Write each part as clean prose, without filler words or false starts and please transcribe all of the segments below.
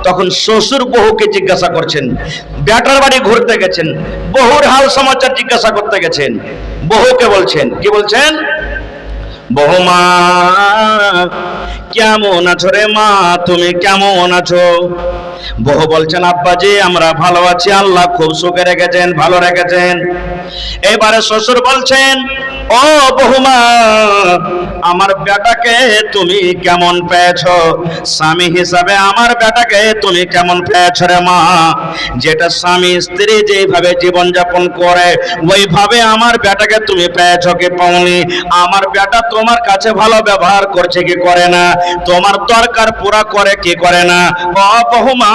তখন শ্বশুর বহুকে জিজ্ঞাসা করছেন, বেটার বাড়ি ঘুরতে গেছেন, বহুর হাল সমাচার জিজ্ঞাসা করতে গেছেন। বহুকে বলছেন, কি বলছেন? বহুমা কেমন আছো রে মা, তুমি কেমন আছো? বহু বলছেন, আব্বাজি আমরা ভালো আছি, আল্লাহ খুব সুখে রেখেছেন, ভালো রেখেছেন। এবারে শ্বশুর বলছেন, ও বহুমা, আমার বেটাকে তুমি কেমন পেয়েছো? স্বামী হিসাবে আমার বেটাকে তুমি কেমন পেয়েছো রে মা? যেটা স্বামী স্ত্রী যেভাবে জীবনযাপন করে ওইভাবে আমার বেটাকে তুমি পেয়েছো কি পাওনি? আমার বেটা তোমার কাছে ভালো ব্যবহার করছে কি করে না? তোমার দরকার পুরা করে কি করে না? ও বহুমা,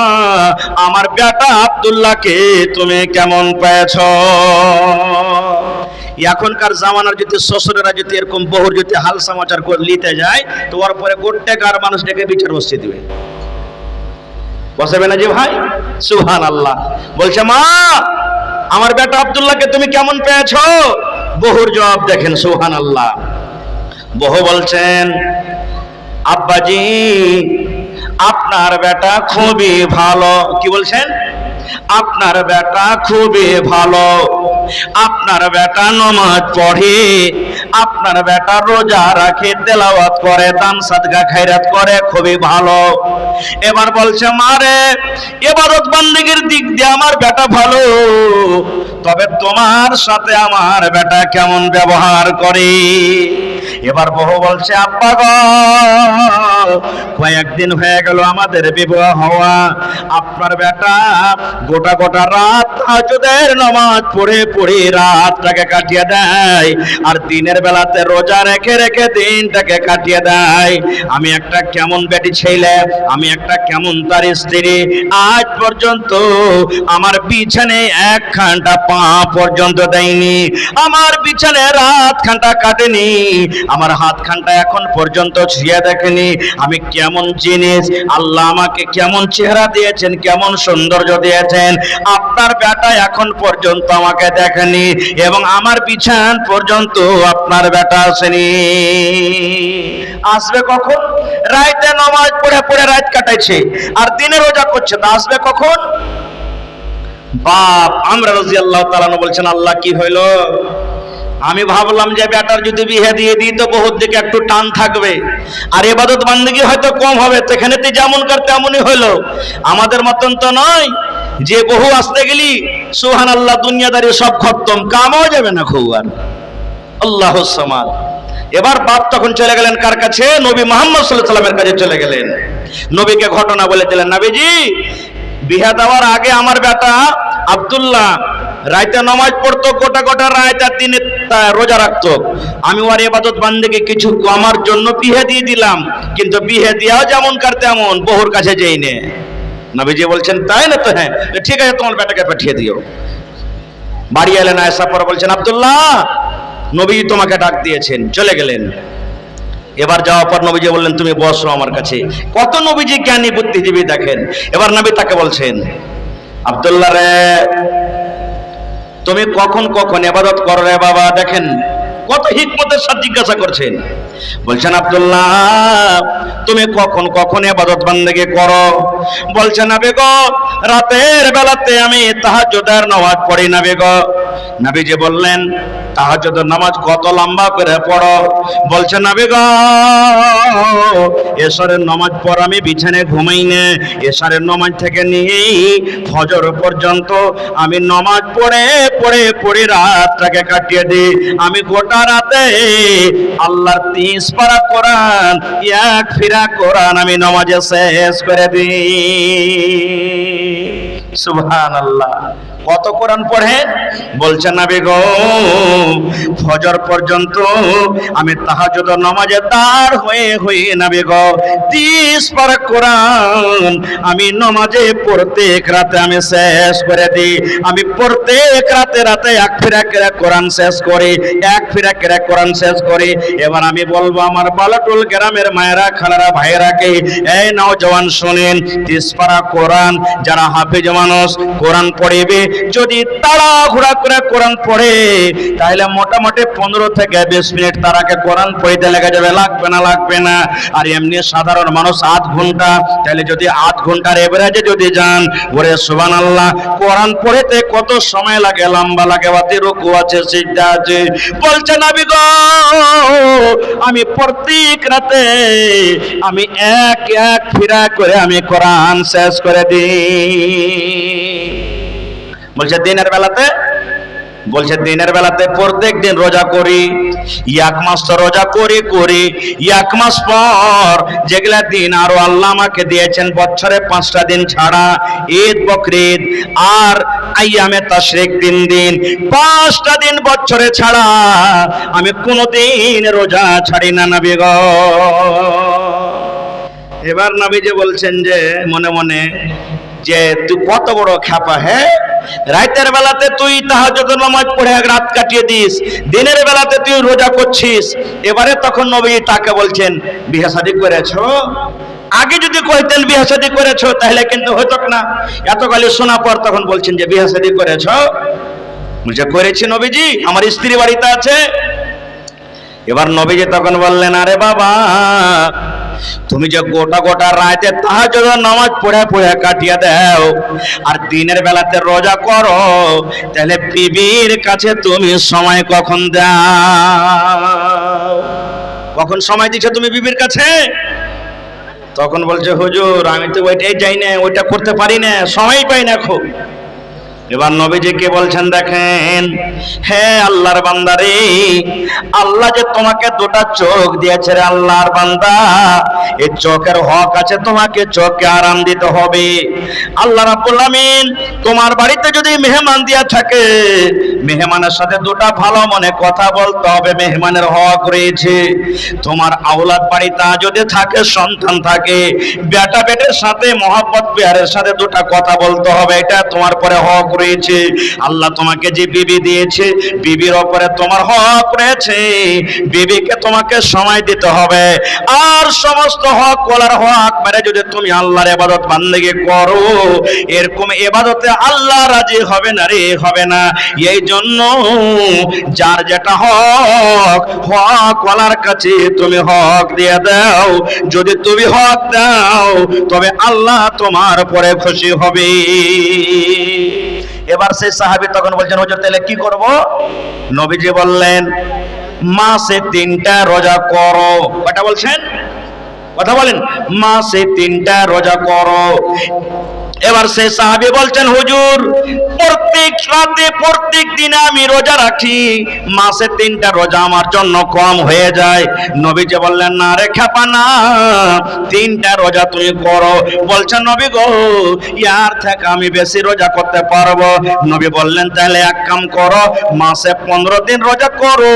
আমার বেটা আব্দুল্লাহকে তুমি কেমন পেয়েছো? এখনকার জামানার যদি শ্বশুরেরা যদি এরকম বহুর যদি হাল সমাচার করে নিতে যায়, তো ওর পরে গোটেকার মানুষ ডেকে বিচার বসিয়ে দিবে, বসাবে না যে ভাই? সুবহানাল্লাহ। বলছে, মা আমার বেটা আব্দুল্লাহকে তুমি কেমন পেয়েছো? বহুর জবাব দেখেন, সুবহানাল্লাহ। বহু বলছেন, আব্বাজি আপনার বেটা খুবই ভালো। কি বলছেন? আপনার বেটা খুবই ভালো, আপনার বেটা নামাজ পড়ে, আপনার বেটা রোজা রাখে, তেলাওয়াত করে, দান সাদকা খায়রাত করে, খুবই ভালো। এবার বলছে, মারে ইবাদত বান্দেগীর দিক দিয়ে আমার বেটা ভালো, তবে তোমার সাথে আমার বেটা কেমন ব্যবহার করে? এবার বহু বলছে, আব্বা গো কয়েকদিন হয়ে গেল আমাদের বিবাহ হওয়া, আপনার বেটা গোটা গোটা রাত তাহাজ্জুদের নামাজ পড়ে পড়ে রাতটাকে কাটিয়ে দেয়, আর দিনের বেলাতে রোজা রেখে রেখে দিনটাকে কাটিয়ে দেয়। আমি একটা কেমন বেটি ছেলে, আমি একটা কেমন তার স্ত্রী, আজ পর্যন্ত আমার বিছানে এক ঘন্টা পা পর্যন্ত দেয়নি, আমার বিছানে রাত ঘন্টা কাটেনি, আমার হাত খানটা এখন পর্যন্ত ছুঁয়ে দেখেনি। আমি কেমন জিনিস, আল্লাহ আমাকে কেমন চেহারা দিয়েছেন, কেমন সৌন্দর্য দিয়েছেন, আপনার বেটা এখন পর্যন্ত আমাকে দেখেনি, এবং আমার বিছান পর্যন্ত আপনার বেটা আসেনি। আসবে কখন? রাতে নামাজ পড়ে পড়ে রাত কাটাইছে, আর দিনে রোজা করছে, তা আসবে কখন? বাপ আমরা রাদিয়াল্লাহু তাআলা বলছেন, আল্লাহ কি হইল? আমি ভাবলাম যে বেটার যদি বিয়ে দিয়ে দিই তো বহুত দিকে একটু টান থাকবে, আর ইবাদত বান্দেগী হয়তো কম হবে, সেখানে তুই যেমন কর তেমনই হইলো। আমাদের মতন তো নয় যে বহু আসতে গেলি সুবহানাল্লাহ দুনিয়াদারি সব খতম, কামও যাবে না খুব আর। আল্লাহুস সামাদ। এবার বাপ তখন চলে গেলেন কার কাছে? নবী মুহাম্মদ সাল্লাল্লাহু আলাইহি ওয়াসাল্লামের কাছে চলে গেলেন। নবীকে ঘটনা বলে দিলেন, নবীজি বিয়ে দেওয়ার আগে আমার বেটা আব্দুল্লাহ রাতে নামাজ পড়তো, গোটা গোটা রাত, আর দিনে রোজা রাখতো। আমি ওর ইবাদত বান্দেগী কিছু আমার জন্য বিয়ে দিয়ে দিলাম, কিন্তু বিয়ে দেওয়া যেমন কার তেমন, বহুর কাছে যেই নে। নবীজি বলছেন, তাই না? তো হ্যাঁ, ঠিক আছে, তোমার বেটাকে পাঠিয়ে দিও। বাড়ি এলেন, আয়েশা পরে বলছেন, আব্দুল্লাহ নবী তোমাকে ডাক দিয়েছেন। চলে গেলেন। এবার যাওয়ার পর নবীজি বললেন, তুমি বসো আমার কাছে। কত নবীজি জ্ঞানী বুদ্ধিজীবী দেখেন। এবার নবী তাকে বলছেন, আব্দুল্লাহ রে তুমি কখন কখন ইবাদত করো রে বাবা? দেখেন কত হিকমতের সাথে জিজ্ঞাসা করছেন। বলছেন, আব্দুল্লাহ তুমি কখন কখন ইবাদত বান্দেগী করো? বলছেন, নবী গো রাতের বেলাতে আমি তাহাজ্জুদের নামাজ পড়ি নবী গো। নবীজি বললেন, তাহাজ্জুদের নামাজ কত লম্বা করে পড়ো? বলছেন, নবী গো এশারের নামাজ পড় আমি বিছানায় ঘুমাই না, এশারের নামাজ থেকে নিয়ে ফজর পর্যন্ত আমি নামাজ পড়ে পড়ে পড়ে রাতটাকে কাটিয়ে দিই। আমি গোটা রাতে আল্লাহর 30 পারা কোরআন, এক ফিরা কোরআন আমি নামাজে শেষ করে দিই। সুবহানাল্লাহ। কত কোরআন পড়েন? বলছেন, নবী গো ফজর পর্যন্ত আমি তাহাজ্জুদের নামাজে দাঁড় হয়ে হয়ে নবী গো 30 পারা কোরআন আমি নামাজে প্রত্যেক রাতে আমি শেষ করে দিই। আমি প্রত্যেক রাতে রাতে এক ফিরা করে কোরআন শেষ করি, এক ফিরা করে কোরআন শেষ করি। এবার আমি বলবো আমার বালাটুল গ্রামের মায়েরা, খালারা, ভাইয়েরাকে, এই নওজওয়ান শুনেন, 30 পারা কোরআন যারা হাফেজ মানুষ কোরআন পড়িবে, যদি তাড়াহুড়া করে কোরআন পড়ে তাহলে মোটামুটি 15 থেকে 20 মিনিট তারাকে কোরআন পড়তে লেগে যাবে, লাগবে না। আর এমনি সাধারণ মানুষ 8 ঘন্টা, তাহলে যদি 8 ঘন্টার এভারেজে যদি যান, ওরে সুবহানাল্লাহ, কোরআন পড়তে কত সময় লাগে, লম্বা লাগে, ওয়াতে রুকু আছে, সিজদা আছে। বলছে নবী গো, আমি প্রত্যেক রাতে আমি এক এক ফিরা করে আমি কোরআন শেষ করে দিই। বলছে দিনের বেলাতে, বলছে দিনের বেলাতে প্রত্যেক দিন রোজা করি, 1 মাস তো রোজা করি 1 মাস পর যেগুলা দিন আরো আল্লাহ আমাকে দিয়েছেন বছরে 5টা দিন ছাড়া, ঈদ বকরিদ আর আইয়ামে তাশরিক 3 দিন, 5টা দিন বছরে ছাড়া আমি কোনোদিন রোজা ছাড়ি না নবী গো। এবার নবী যে বলছেন যে মনে মনে যে তুই কত বড় খ্যাপা, হ্যাঁ, রাতের বেলাতে তুই তাহাজ্জুদের নামাজ পড়ে এক রাত কাটিয়ে দিস, দিনের বেলাতে তুই রোজা করছিস। এবারে তখন নবী তাকে বলছেন বিয়ে শাদী করেছো? আগে যদি কইতেন বিয়ে শাদী করেছো তাহলে কিন্তু হতো না। এত গালি শোনা পর তখন বলছেন যে বিয়ে শাদী করেছো? বলছে করেছি নবীজি, আমার স্ত্রী বাড়িতে আছে। এবার নবীজি তখন বললেন, আরে বাবা, তুমি যে গোটা গোটা রাতে তাহাজ্জুদের নামাজ পড়ে কাটিয়ে দাও আর দিনের বেলাতে রোজা করো, তাহলে বিবির কাছে তুমি সময় কখন দাও? কখন সময় দিছো তুমি বিবির কাছে? তখন বলছে হুজুর আমি তো ওইটাই যাই না, ওইটা করতে পারি না, সময় পাই না খুব। এবার নবীজিকে বলছেন, দেখেন হে আল্লাহর বান্দা রে, আল্লাহ যে তোমাকে 2টা চোখ দিয়েছে রে আল্লাহর বান্দা, এই চোখের হক আছে, তোমাকে চোখকে আরাম দিতে হবে। আল্লাহ রাব্বুল আমিন তোমার বাড়িতে যদি মেহমান দিয়া থাকে, মেহমানের সাথে 2টা ভালো মনে কথা বলতে হবে, মেহমানের হক রয়েছে। তোমার আওলাদ বাড়িতে যদি থাকে, সন্তান থাকে, বেটা বেটের সাথে মহব্বত প্যারের সাথে 2টা কথা বলতে হবে, এটা তোমার পরে হক রয়েছে। আল্লাহ তোমাকে যে বিবি দিয়েছে, বিবির উপরে তোমার হক রয়েছে, বিবিকে তোমাকে সময় দিতে হবে। আর সমস্ত হক ওলার হক মেরে যদি তুমি আল্লাহর ইবাদত বান্দেগি করো, এরকম ইবাদতে আল্লাহ রাজি হবে না রে, হবে না। এই জন্য যার যেটা হক, হক ওলার কাছে তুমি হক দিয়ে দাও। যদি তুমি হক দাও তবে আল্লাহ তোমার পরে খুশি হবে। এবার সেই সাহাবী তখন বলছেন, হুজুর তাহলে কি করব? নবীজি বললেন, মাসে 3টা রোজা করো। কয়টা বলছেন? কথা বলেন, মাসে 3টা রোজা করো। এবার সেই সাহাবী বলছেন, হুজুর প্রত্যেক রাতে প্রত্যেক দিনে আমি রোজা রাখি, মাসে 3টা রোজা আমার জন্য কম হয়ে যায়। নবীজি বললেন, না রে খ্যাপা না, 3টা রোজা তুমি করো। বলছেন নবী গো, ইয়ার থেকে আমি বেশি রোজা করতে পারবো। নবী বললেন, তাহলে এক কাম করো, মাসে 15 দিন রোজা করো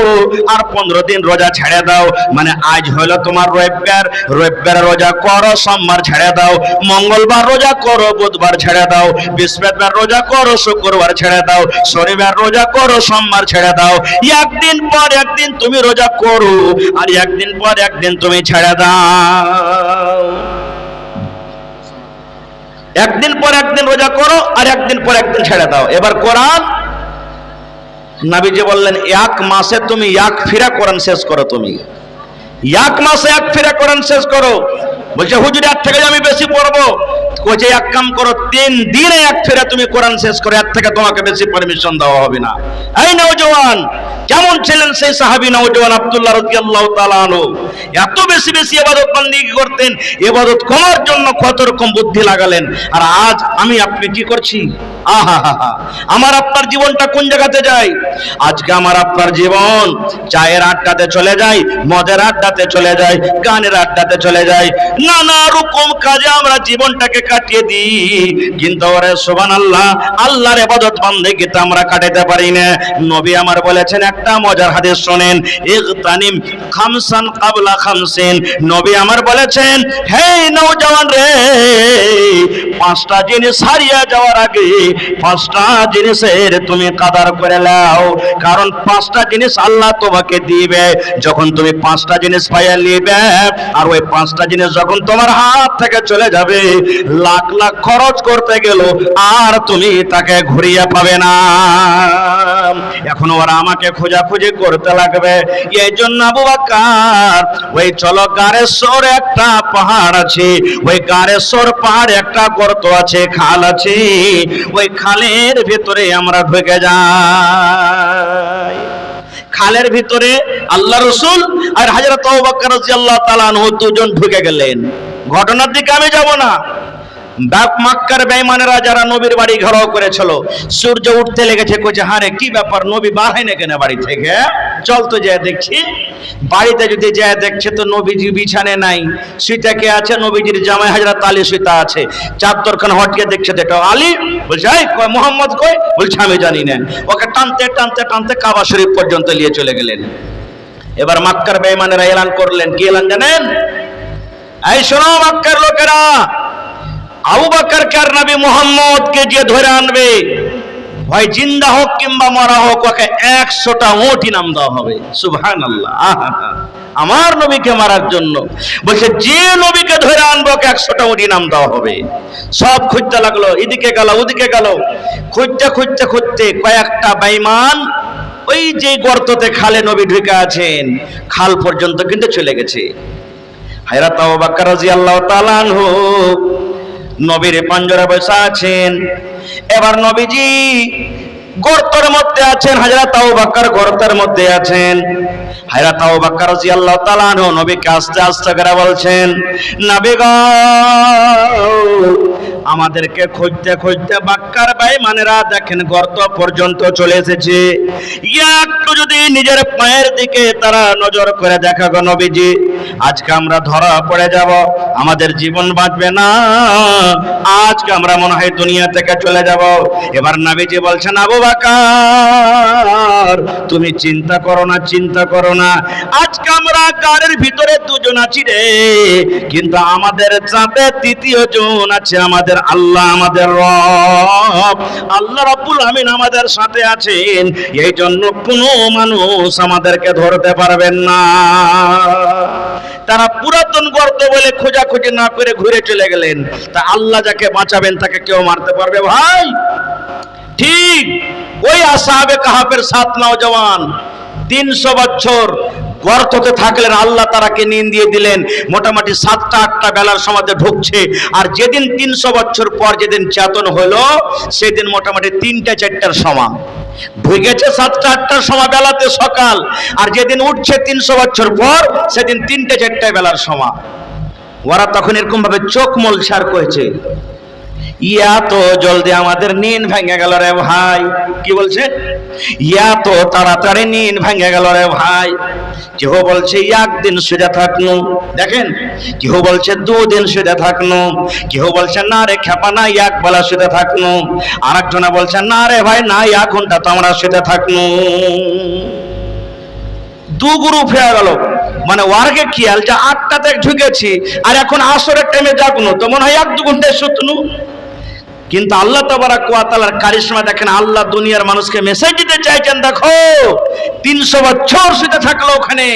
আর 15 দিন রোজা ছেড়ে দাও। মানে আজ হলো তোমার রবিবার, রবিবার রোজা করো, সোমবার ছেড়ে দাও, মঙ্গলবার রোজা করো, বুধবার ছেড়ে দাও, বৃহস্পতিবার রোজা করো, শুক্রবার ছেড়ে দাও, শনিবার রোজা করো, সোমবার ছেড়ে দাও। একদিন পর একদিন তুমি রোজা করো আর একদিন পর একদিন তুমি ছেড়ে দাও। একদিন পর একদিন রোজা করো আর একদিন পর একদিন ছেড়ে দাও। এবার কোরআন নবীজি বললেন, 1 মাসে তুমি 1 ফিরা কোরআন শেষ করো। তুমি 1 মাসে 1 ফিরা কোরআন শেষ করো। বলছে হুজুর এর থেকে আমি বেশি পড়বো। কইছে এক কাম করো, 3 দিনে 1 ফিরা তুমি কোরআন শেষ করো, এর থেকে তোমাকে বেশি পারমিশন দেওয়া হবে না। এই নওজওয়ান কেমন ছিলেন সেই সাহাবী নওজওয়ান আব্দুল্লাহ রাদিয়াল্লাহু তাআলা আনহু, এত বেশি বেশি ইবাদত বন্দেগী করতেন, ইবাদত করার জন্য কত রকম বুদ্ধি লাগালেন। আর আজ আমি আপনি কি করছি? আহা হা হা, আমার আপনার জীবনটা কোন জায়গাতে যায়? আজকে আমার আপনার জীবন চায়ের আড্ডাতে চলে যায়, মদের আড্ডাতে চলে যায়, গানের আড্ডাতে চলে যায়, নানা রকম কাজে আমরা জীবনটাকে কাটিয়ে দিই। কিন্তু ওরে সুবহানাল্লাহ, আল্লাহর ইবাদত বন্দেগীতে আমরা কাটাতে পারি না। নবী আমার বলেছেন, একটা মজার হাদিস শুনেন, ইগতানিম খামসান কাবলা খামসিন। নবী আমার বলেছেন, হে নওজওয়ান রে, পাঁচটা জিনিস হারিয়ে যাওয়ার আগে পাঁচটা জিনিসের তুমি কাদার করে নাও, কারণ পাঁচটা জিনিস আল্লাহ তোমাকে দিবে। যখন তুমি পাঁচটা জিনিস পাইয়া নিবে, আর ওই পাঁচটা জিনিস যখন তোমার হাত থেকে চলে যাবে, লাখ লাখ খরচ করতে গেল আর তুমি তাকে ঘুরিয়ে পাবে না। এখন ওরা আমাকে খোঁজাখুঁজি করতে লাগবে। এই জন্য আবু বকর, ওই চলো গারেশ্বর একটা পাহাড় আছে, ওই গারেশ্বর পাহাড়ে একটা গর্ত আছে, খাল আছে, ওই খালের ভিতরে আমরা ঢুকে যাই। খালের ভিতরে আল্লাহ রাসূল আর হযরত আবু বকর রাদিয়াল্লাহু তাআলা আনহু দুজন ঢুকে গেলেন। ঘটনার দিকে আমি যাব না। মক্কার বেঈমানেরা যারা নবীর বাড়ি ঘেরাও করেছিল, সূর্য উঠতে লেগেছে, কইছে হারে কি ব্যাপার, নবী বার হয় না কেন বাড়ি থেকে? চল তো যায় দেখছি। বাড়িতে যদি যায় দেখছে তো নবীজি বিছানে নাই, শুইতে কে আছে? নবীজির জামাই হযরত আলী শুইতে আছে। চাদরখানা হটিয়ে দেখছে তো এটা আলী। বলছে এই কই মুহাম্মদ কই? বলছে আমি জানি না। ওকে টানতে টানতে টানতে কাবা শরীফ পর্যন্ত নিয়ে চলে গেলেন। এবার মক্কার বেঈমানেরা এলান করলেন, কি এলান জানেন? এই শোনো মক্কার লোকেরা, আবু বকর কার নবী মুহাম্মদ কে যে ধরে আনবে, হয় জিন্দা হোক কিংবা মরা হোক, ওকে 100টা উট ইনাম দেওয়া হবে। সুবহানাল্লাহ। আমার নবীকে মারার জন্য বলছে যে নবীকে ধরে আনবো ওকে 100টা উট ইনাম দেওয়া হবে। সব খুঁজতে লাগলো, এদিকে গেল ওদিকে গেল, খুঁজতে খুঁজতে খুঁজতে কয়েকটা বেঈমান ওই যে গর্ততে খালে নবী ঢুকে আছেন, খাল পর্যন্ত কিন্তু চলে গেছে। হযরত আবু বকর রাদিয়াল্লাহু তাআলা আনহু নবীর পাঞ্জরা বসে আছেন। এবার নবীজি গর্তের মধ্যে আছেন, হযরত আবু বকর গর্তের মধ্যে আছেন। হযরত আবু বকর রাদিয়াল্লাহু তাআলা আনহু নবীকে আস্তে আস্তে করে বলছেন, নবী গো, আমাদেরকে খুঁজতে খুঁজতে মক্কার বেঈমানেরা দেখেন গর্ত পর্যন্ত চলে এসেছে। একটু যদি নিজের পায়ের দিকে তারা নজর করে দেখা গো নবীজি, আজকে আমরা ধরা পড়ে যাব, আমাদের জীবন বাঁচবে না, আজকে আমরা মনে হয় দুনিয়া থেকে চলে যাব। এবার নবীজি বলছেন, আবু বকর তুমি চিন্তা করো না, চিন্তা করো না, আজকে আমরা গাড়ির ভিতরে দুজন আছি রে, কিন্তু আমাদের সাথে তৃতীয় জন আছে, আমাদের আল্লাহ, আমাদের রব আল্লাহ রাব্বুল আমিন আমাদের সাথে আছেন। এই জন্য কোনো মানুষ আমাদেরকে ধরতে পারবেন না। তারা পুরাতন গর্ত বলে খোঁজাখুঁজি না করে ঘুরে চলে গেলেন। তা আল্লাহ যাকে বাঁচাবেন তাকে কেউ মারতে পারবে ভাই? ঠিক ওই আসহাবে কাহাফের 7 নওজওয়ান 300 বছর গর্ততে থাকলেন, আল্লাহ তারাকে নিন দিয়ে দিলেন। মোটামুটি 7টা 8টা বেলার সময় ঢুকছে, আর যেদিন 300 বছর পর যেদিন চেতন হলো সেদিন মোটামুটি 3টা 4টার সময় ঢুকেছে। 7টা 8টার সময় বেলাতে সকাল, আর যেদিন উঠছে 300 বছর পর সেদিন 3টে 4টে বেলার সময়। ওরা তখন এরকম ভাবে চোখ মলছার করেছে, ইয়া তো জলদি আমাদের নিন ভেঙে গেল রে ভাই। কি বলছে? ইয়া তো তাড়াতাড়ি নিন ভেঙে গেল রে ভাই। কেউ বলছে একদিন শুয়ে থাকনু, দেখেন, কেউ বলছে 2 দিন শুয়ে থাকনু, কেউ বলছে না রে খেপা না 1 বেলা শুয়ে থাকনু, আর একজনে বলছে না রে ভাই না 1 ঘন্টা তো আমরা শুয়ে থাকনু। 2 গ্রুপ হয়ে গেল। মানে ওয়ার্কে খেয়াল যে 8টাতে ঢুকেছি আর এখন আসরের টাইমে যাকনু, তো মনে হয় 1-2 ঘন্টায় শুতনু। কিন্তু আল্লাহ তাবারাক ওয়া তাআলার কারিশমা দেখেন, আল্লাহ দুনিয়ার মানুষকে মেসেজ দিতে চাইছেন, দেখো 300 বছর শুতে থাকলো ওখানে,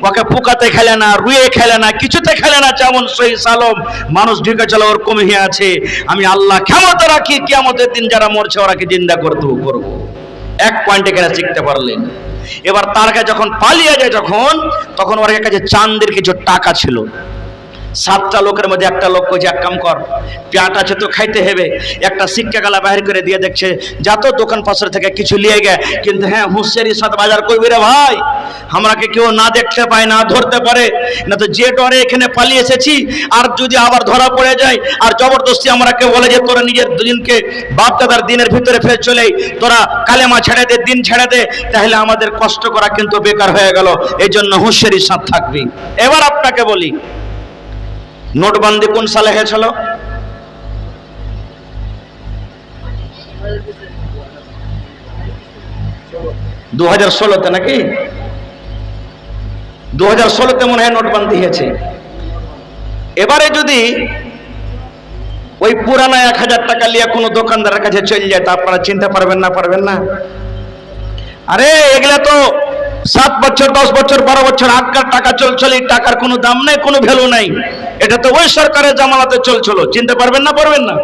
ওকে পোকাতে খেলে না, রুয়ে খেলে না, কিছুতে খেলে না, যেমন সহি সালম মানুষ ঢুকে চলে ওরকম হয়ে আছে। আমি আল্লাহ ক্ষমতা রাখি কিয়ামতের দিন যারা মরছে ওরাকে জিন্দা করবো। এক পয়েন্টে কেন শিখতে পারলেন। এবার তার কাছে যখন পালিয়ে যায়, তখন ওর কাছে চাঁদের কিছু টাকা ছিল। 7টা লোকের মধ্যে একটা লোক কইছে এক কাম কর, পেট আছে তো খাইতে হবে, একটা শিক্ষা গালা বাহির করে দিয়ে দেখছে যত দোকান পাশের থেকে কিছু নিয়ে গে, কিন্তু হ্যাঁ হুঁশিয়ারির সাথে বাজার করবি রে ভাই, আমাকে কেউ না দেখতে পায় না ধরতে পারে না, তো যে ডরে এখানে পালিয়ে এসেছি, আর যদি আবার ধরা পড়ে যায় আর জবরদস্তি আমাকে বলে যে তোরা নিজের দিনকে বাপ দাদার দিনের ভিতরে ফের চলে, তোরা কালেমা ছেড়ে দে, দিন ছেড়ে দে, তাহলে আমাদের কষ্ট করা কিন্তু বেকার হয়ে গেল। এই জন্য হুঁশিয়ারির সাথে থাকবি। এবার আপনাকে বলি, নোটবন্দি কোন সালে হয়েছিল? 2016-তে নাকি? 2016-তে মনে হয় নোটবন্দি হয়েছে। এবারে যদি ওই পুরানা 1000 টাকা নিয়ে কোনো দোকানদারের কাছে চলে যায়, তা আপনারা চিনতে পারবেন না? পারবেন না? আরে এগুলা তো 7 বছর 10 বছর 12 বছর আগকার টাকা চলছিল, এই টাকার কোনো দাম নাই, কোনো ভ্যালু নাই। এটা তো ওই সরকারের জামানাতে চলছিল। চিনতে পারবেন না? পারবেন না?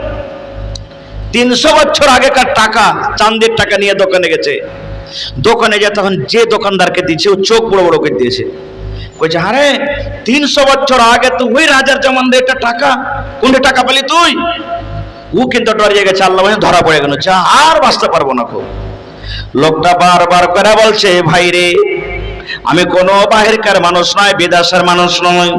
300 বছর আগেকার টাকা, চাঁদের টাকা নিয়ে দোকানে গেছে। দোকানে যা তখন যে দোকানদারকে দিয়েছে ও চোখ বড় বড় করে দিয়েছে, কইছে আরে 300 বছর আগে তো ওই রাজার জামানাতে এটা টাকা, কোন টাকা পেলি তুই? ও কিন্তু ডরিয়ে গেছে, আল্লাহ ধরা পড়ে গেল, যা আর বাঁচতে পারবো না। খুব লোকটা বারবার করে বলছে, ভাই রে, আমি কোনো বাহিরকার মানুষ নয়, বিদেশের মানুষ নয়,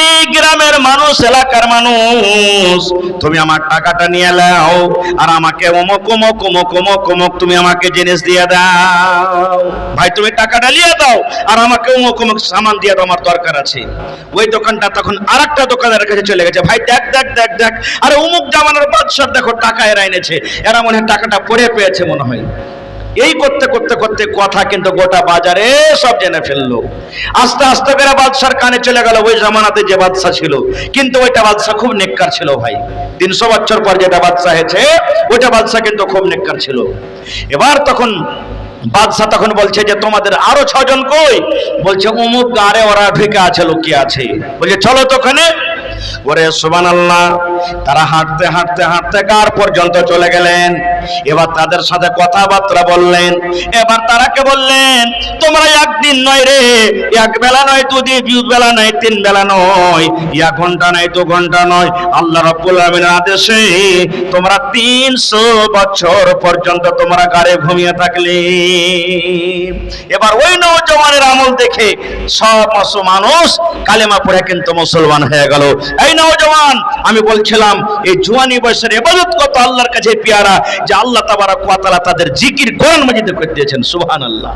এই গ্রামের মানুষ, এলাকার মানুষ। তুমি আমার টাকাটা নিয়ে নাও আর আমাকে অমুক অমুক অমুক অমুক অমুক তুমি আমাকে জিনিস দিয়ে দাও। ভাই তুমি টাকাটা নিয়ে দাও আর আমাকে অমুক অমুক সামান দিয়ে দাও, আমার দরকার আছে। ওই দোকানটা তখন আরেকটা দোকানের কাছে চলে গেছে, ভাই দেখ দেখ দেখ দেখ, আরে অমুক জামানার বাদশাহ দেখো টাকা এরা এনেছে, এরা মনে হয় টাকাটা পড়ে পেয়েছে মনে হয়। এই করতে করতে করতে কথা কিন্তু গোটা বাজারে সব জেনে ফেললো। আস্তে আস্তে করে বাদশার কানে চলে গেল ওই জামানাতে যে বাদশা ছিল, কিন্তু ওইটা বাদশা খুব নেককার ছিল ভাই। 300 বছর পর যেটা বাদশা হয়েছে ওইটা বাদশা কিন্তু খুব নেককার ছিল। এবার তখন বাদশা তখন বলছে যে তোমাদের আরো 6 জন কই? বলছে অমুক গাড়ে ওরা ঢুকে আছে, লুকিয়ে আছে। বলছে চলো তো ওখানে। ওরে সুবহানাল্লাহ, তারা হাঁটতে হাঁটতে হাঁটতে কার পর্যন্ত চলে গেলেন। এবার তাদের সাথে কথাবার্তা বললেন। এবার তারাকে বললেন, তোমরা একদিন নয় রে, এক বেলা নয়, 2 বেলা নয়, 3 বেলা নয়, 1 ঘন্টা নয়, 2 ঘন্টা নয়, আল্লাহ রাব্বুল আলামিনের আদেশে তোমরা 300 বছর পর্যন্ত তোমরা গাড়ে ঘুমিয়ে থাকলে। এবার ওই নওজওয়ানের আমল দেখে সব মানুষ কালেমা পড়ে কিন্তু মুসলমান হয়ে গেল। এই নওজওয়ান, আমি বলছিলাম এই জওয়ানি বয়সের ইবাদত কত আল্লাহর কাছে পেয়ারা, যে আল্লাহ তাবারক ওয়া তাআলা তাদের জিকির কোরআন মাজিদে করে দিয়েছেন। সুবহানাল্লাহ।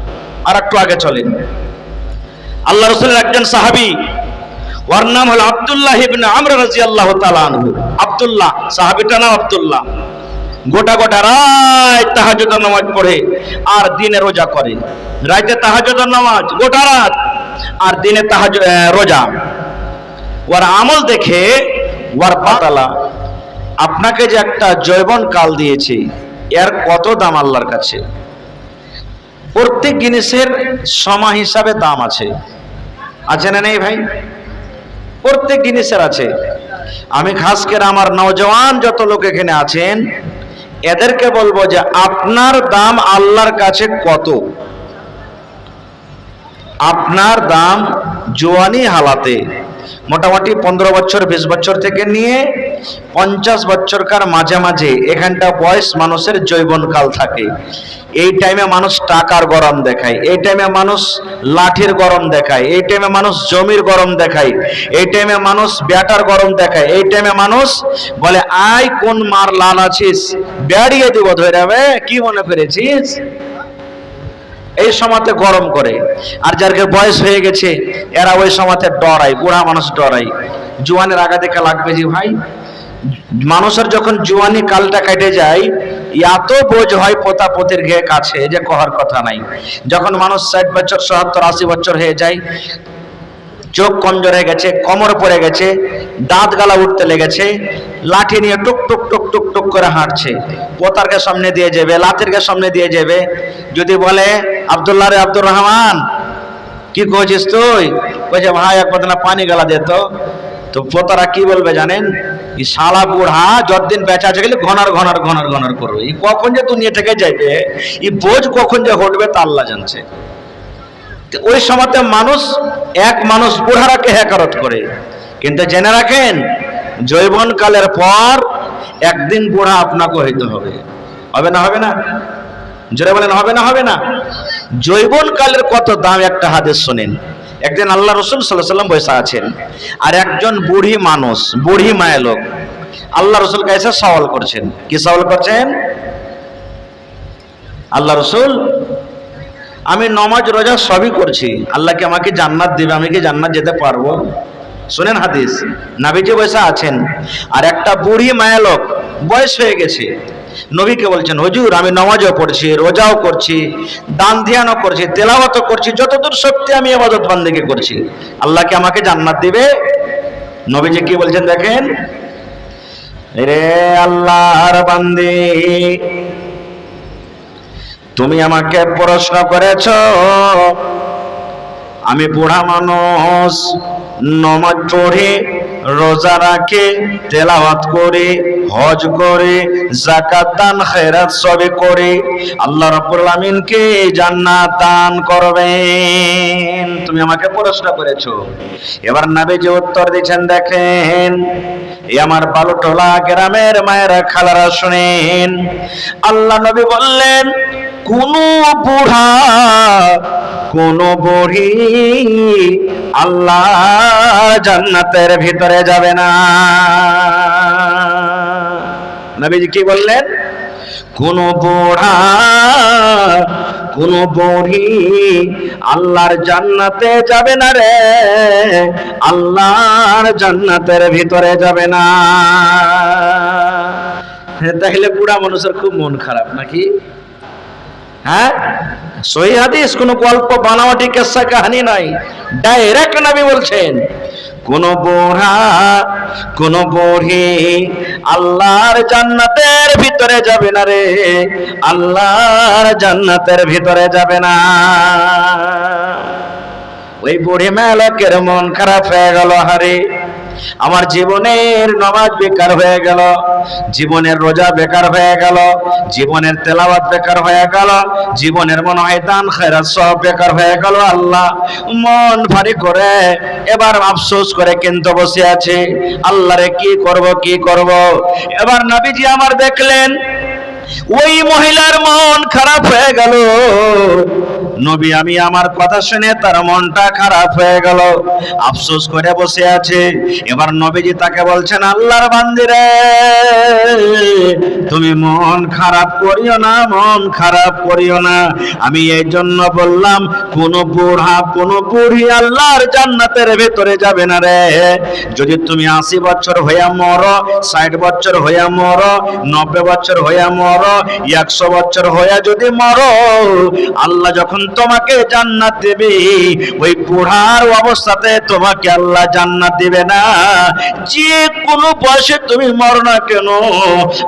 আর একটু আগে চলেন, আল্লাহ রাসূলের একজন সাহাবী, ওর নাম হলো আব্দুল্লাহ ইবনে আমর রাদিয়াল্লাহু তাআলা আনহু। আব্দুল্লাহ, সাহাবীটার নাম আব্দুল্লাহ। গোটা গোটা রাত তাহাজ্জুদের নামাজ পড়ে আর দিনে রোজা করে। রাতে তাহাজ্জুদের নামাজ গোটা রাত আর দিনে রোজা। ওর আমল দেখে ওর পাতালা, আপনাকে যে একটা যৌবন কাল দিয়েছে, এর কত দাম আল্লাহর কাছে। প্রত্যেক জিনিসের সময় হিসাবে দাম আছে, আছে না নেই ভাই? প্রত্যেক জিনিসের আছে। আমি খাস করে আমার নওজওয়ান যত লোক এখানে আছেন এদেরকে বলবো যে আপনার দাম আল্লাহর কাছে কত। আপনার দাম জওয়ানি হালাতে মোটামুটি 15 বছর 20 বছর থেকে নিয়ে 50 বছরকার মাঝে এখানটা বয়স মানুষের যৌবনকাল থাকে। এই টাইমে মানুষ টাকার গরম দেখায়, এই টাইমে মানুষ লাঠির গরম দেখায়, এই টাইমে মানুষ জমির গরম দেখায়, এই টাইমে মানুষ ব্যাটার গরম দেখায়, এই টাইমে মানুষ বলে আয় কোন মার লাল আছিস, বেড়িয়ে দিব ধরে, কি মনে করেছিস। এই সময়তে গরম করে। আর যার বয়স হয়ে গেছে এরা ওই সময়তে ডরায়, বুড়া মানুষ ডরায়। জোয়ানের আগা দেখা লাগবে যে ভাই, মানুষের যখন জোয়ানি কালটা কেটে যায় এত বোঝ হয় পোতা পোতির ঘে কাছে যে কহার কথা নাই। যখন মানুষ 60 বছর 70 80 বছর হয়ে যায়, চোখ কমজোর হয়ে গেছে, কোমর পড়ে গেছে, দাঁত গালা উঠতে লেগেছে, লাঠি নিয়ে টুক টুক টুক টুক টুক করে হাঁটছে, পোতারকে সামনে দিয়ে যাবে, লাঠিরকে সামনে দিয়ে যাবে। যদি বলে আব্দুল্লাহ রে আব্দুর রহমান কি কইছিস তুই, কইছে ভাই এক বোতল পানি গালা দে তো পোতারা কি বলবে জানেন, এই শালা বুড়া যতদিন বেঁচে আছে গেলে ঘনার ঘনার ঘনার ঘনার করবে, এই কখন যে দুনিয়া থেকে যাইবে, এই বোঝ কখন যে হটবে তা আল্লাহ জানছে। ওই সময়তে মানুষ বুড়ারাকে হেকারত করে। কিন্তু জেনে রাখেন যৌবন কালের পর একদিন বুড়া আপনাকে হইতে হবে। হবে না? হবে না? জোরে বলেন হবে না? হবে না? যৌবন কালের কত দাম একটা হাদিস শুনেন। একদিন আল্লাহ রাসূল সাল্লাল্লাহু আলাইহি ওয়াসাল্লাম বসে আছেন, আর একজন বুড়ি মানুষ, বুড়ি মায়ের লোক আল্লাহ রাসূলকে এসে সওয়াল করছেন। কি সওয়াল করছেন? আল্লাহ রাসূল, আমি নামাজ রোজা সবই করছি, আল্লাহ কি আমাকে জান্নাত দিবে, আমি কি জান্নাত যেতে পারবো? শুনেন হাদিস, নবীজি বসে আছেন আর একটা বুড়ি মায়া লোক বয়স হয়ে গেছে নবীকে বলছেন, হুজুর আমি নামাজও পড়ছি, রোজাও করছি, দান ধ্যানও করছি, তেলাওয়াতও করছি, যতদূর শক্তি আমি ইবাদত বন্দেগী করছি, আল্লাহ কি আমাকে জান্নাত দিবে? নবীজি কি বলছেন দেখেন, রে আল্লাহর বান্দি, তুমি আমাকে প্রশ্ন করেছ, আমি বুড়া মানুষ, নমাজ পড়ে, রোজা রাখে, তেলাওয়াত করে, হজ করে, যাকাত দান খেরাত সবই করে, আল্লাহ রাব্বুল আলামিনকে জান্নাত দান করবেন। তুমি আমাকে প্রশ্ন করেছো। এবার নবীজি উত্তর দিচ্ছেন, দেখেন এই আমার বালুটোলা গ্রামের মায়েরা খালারা শুনেন, আল্লাহ নবী বললেন, কোন বুড়া কোন বুড়ি আল্লাহ জান্নাতের ভিতরে যাবে না। নবীজি কি বললেন? কোন বুড়া কোন বুড়ি আল্লাহর জান্নাতে যাবে না রে, আল্লাহর জান্নাতের ভিতরে যাবে না। তাহলে বুড়া মানুষের খুব মন খারাপ নাকি? হ্যাঁ, সহি হাদিস, কোন গল্প বানাওয়াটি কিসসা কাহিনী নাই, ডাইরেক্ট নবী বলছেন, কোন বুড়া কোন বুড়ি আল্লাহর জান্নাতের ভিতরে যাবে না রে, আল্লাহর জান্নাতের ভিতরে যাবে না। ওই বুড়ি মেয়েলোকের মন খারাপ হয়ে গেল, হারে আমার জীবনের নামাজ বেকার হয়ে গেল, জীবনের রোজা বেকার হয়ে গেল, জীবনের তেলাওয়াত বেকার হয়ে গেল, জীবনের মনে হয় দান খেরাত সব বেকার হয়ে গেল। আল্লাহ মন ভারী করে এবার আফসোস করে কিন্তু বসে আছে, আল্লাহ রে কি করব কি করব। এবার নবীজি আমার দেখলেন ওই মহিলার মন খারাপ হয়ে গেল, নবী আমি আমার কথা শুনে তার মনটা খারাপ হয়ে গেল, আফসোস করে বসে আছে। এবার নবীজি তাকে বলছেন, আল্লাহর বান্দিরে তুমি মন খারাপ করিও না, মন খারাপ করিও না। আমি এই জন্য বললাম, কোন বুড়া কোন বুড়ি আল্লাহর জান্নাতের ভেতরে যাবে না রে। যদি তুমি 80 বছর হইয়া মরো, 60 বছর হইয়া মরো, 90 বছর হইয়া মরো, 100 বছর হইয়া যদি মরো, আল্লাহ যখন তোমাকে জান্নাত দেবে, ওই বুড়ার অবস্থাতে তোমাকে আল্লাহ জান্নাত দিবে না। যে কোনো বয়সে তুমি মরো না কেন,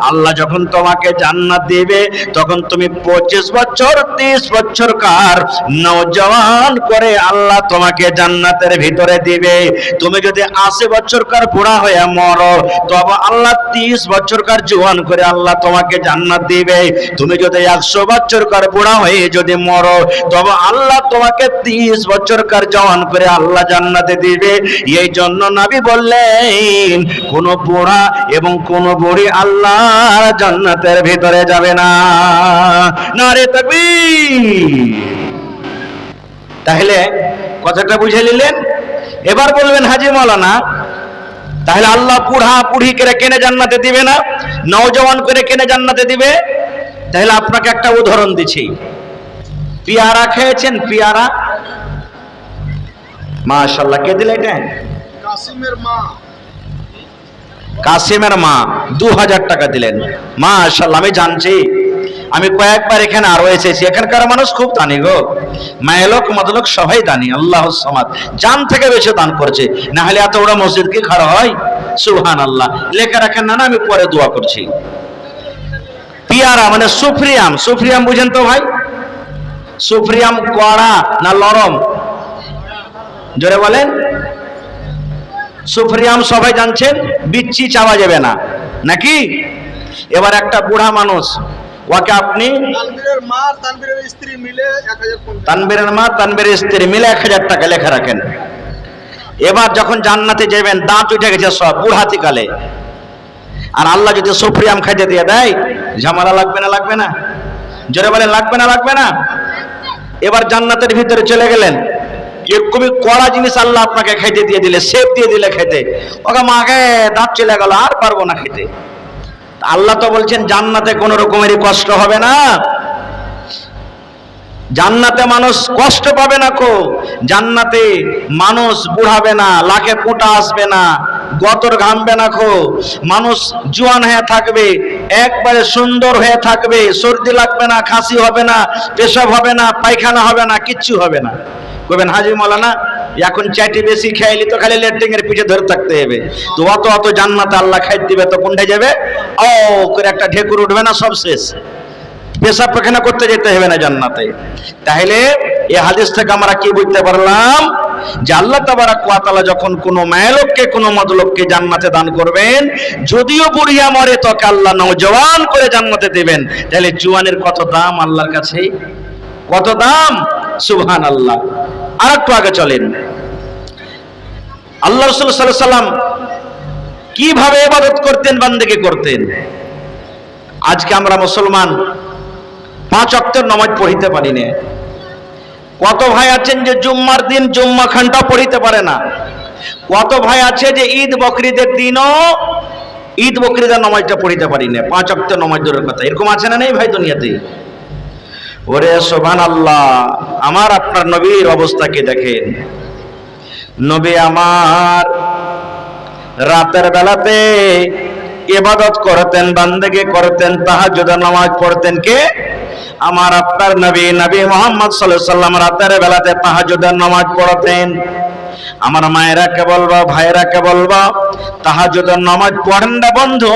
আল্লাহ যখন তোমাকে জান্নাত দিবে, তখন তুমি 25 বছর 30 বছর কার নওজওয়ান করে আল্লাহ তোমাকে জান্নাতের ভিতরে দিবে। তুমি যদি 80 বছর কার বুড়া হয়ে মরো, তবে আল্লাহ 30 বছর কার জওয়ান করে আল্লাহ তোমাকে জান্নাত দিবে। তুমি যদি 100 বছর কার বুড়া হয়ে যদি মরো, তবে আল্লাহ তোমাকে 30 বছর কার জওয়ান করে আল্লাহ জান্নাতে দিবে। এই জন্য নবী বললেন, কোন বুড়া এবং কোন বুড়ি আল্লাহর জান্নাতের ভিতরে যাবে না। নারে তাকবীর। তাহলে কথাটা বুঝে নিলেন। এবার বলবেন, হাজী মাওলানা তাহলে আল্লাহ বুড়া বুড়ি করে কেনে জান্নাতে দিবে না, নওজওয়ান করে কেনে জান্নাতে দিবে? তাহলে আপনাকে একটা উদাহরণ দিচ্ছি। পেয়ারা খেয়েছেন? পেয়ারা, মাশাআল্লাহ, কে দিলে এটা? কাসিমের মা। কাসিমের মা 2000 টাকা দিলেন, মাশাআল্লাহ। আমি জানছি, আমি কয়েকবার এখানে আরো এসেছি, এখানকার মানুষ খুব দানি গো, মায়েলোক মদলোক সবাই দানি, আল্লাহু সামাদ, জান থেকে বেশি দান করছে, না হলে এত বড় মসজিদ কি খাড়া হয়? সুবহানাল্লাহ। লেখা রাখেন না, আমি পরে দোয়া করছি। পেয়ারা মানে সুফরিয়াম, সুফরিয়াম বুঝেন তো ভাই? সুফরিয়াম কড়া না নরম? জোরে বলেন। সুফরিয়াম সবাই জানছেন, বিচ্ছি চাওয়া যাবে না নাকি? এবার একটা বুড়া মানুষ, ওকে আপনি তানবীরের মা তানবীরের স্ত্রী মিলে 1050, তানবীরের মা তানবীরের স্ত্রী মিলে 1000 টাকা লেখা রাখেন। এবার যখন জান্নাতে যাবেন, দাঁত উঠে গেছে সব বুড়হাতি কালে, আর আল্লাহ যদি সুফরিয়াম খাইতে দিয়ে দেয়, ঝামেলা লাগবে না? লাগবে না? জোরে বলেন, লাগবে না? লাগবে না? এবার জান্নাতের ভিতরে চলে গেলেন, খুবই কড়া জিনিস আল্লাহ আপনাকে খাইতে দিয়ে দিলে, সেপ দিয়ে দিলে খেতে, ওকে মাকে দাঁত চলে গেল, আর পারবো না খেতে। আল্লাহ তো বলছেন জান্নাতে কোনো রকমেরই কষ্ট হবে না, জান্নাতে মানুষ কষ্ট পাবে না কো, জান্নাতে মানুষ বুড়াবে না, লাখে পোটা আসবে না, গতর ঘামবে না কো, মানুষ জোয়ান হয়ে থাকবে, একবারে সুন্দর হয়ে থাকবে, সর্দি লাগবে না, খাসি হবে না, পেশাব হবে না, পায়খানা হবে না, কিচ্ছু হবে না। কইবেন হাজী মাওলানা এখন চাইটি বেশি খাইলি তো খালি ল্যাট্রিন এর পিছে ধরে থাকতে হবে। তো অত অত জান্নাতে আল্লাহ খাই দিবে তো কোনটায় যাবে? ও করে একটা ঢেকুর উঠবে না, সব শেষ। পেশাব পায়খানা করতে যেতে হবে না জান্নাতে। তাহলে এই হাদিস থেকে আমরা কি বুঝতে পারলাম? যে আল্লাহ তাবারাক ওয়া তাআলা যখন কোনো মায়লোককে কোনো মদলোককে জান্নাতে দান করবেন, যদিও বুড়িয়া মরে তোকে আল্লাহ নওজওয়ান করে জান্নাতে দেবেন। তাহলে জুয়ানের কত দাম আল্লাহর কাছে, কত দাম! সুবহানাল্লাহ। আর একটু আগে চলেন, আল্লাহ রাসূল সাল্লাল্লাহু আলাইহি সাল্লাম কিভাবে ইবাদত করতেন, বান্দেগি করতেন। আজকে আমরা মুসলমান 5 ওয়াক্তের নামাজ পড়িতে পারি না। কত ভাই আছেন যে জুম্মার দিন জুম্মা খানটা পড়িতে পারে না। কত ভাই আছে যে ঈদ বকরিদের দিনও ঈদ বকরিদের নামাজটা পড়িতে পারি না। 5 ওয়াক্তের নামাজ দূরের কথা, এরকম আছে না নেই ভাই দুনিয়াতে? ওরে সুবহানাল্লাহ। আমার আপনার নবীর অবস্থাকে দেখেন। নবী আমার রাতের বেলাতে ইবাদত করতেন, বান্দেগি করতেন, তাহাজ্জুদের নামাজ পড়তেন। কে? আমার আপনার নবী, নবী মুহাম্মদ সাল্লাল্লাহু আলাইহি সাল্লাম রাতের বেলাতে তাহাজ্জুদের নামাজ পড়তেন। আমার মায়েরা কে বলবো, ভাইয়েরা কে বলবো, তাহাজ্জুদের নামাজ পড়েন না বন্ধু।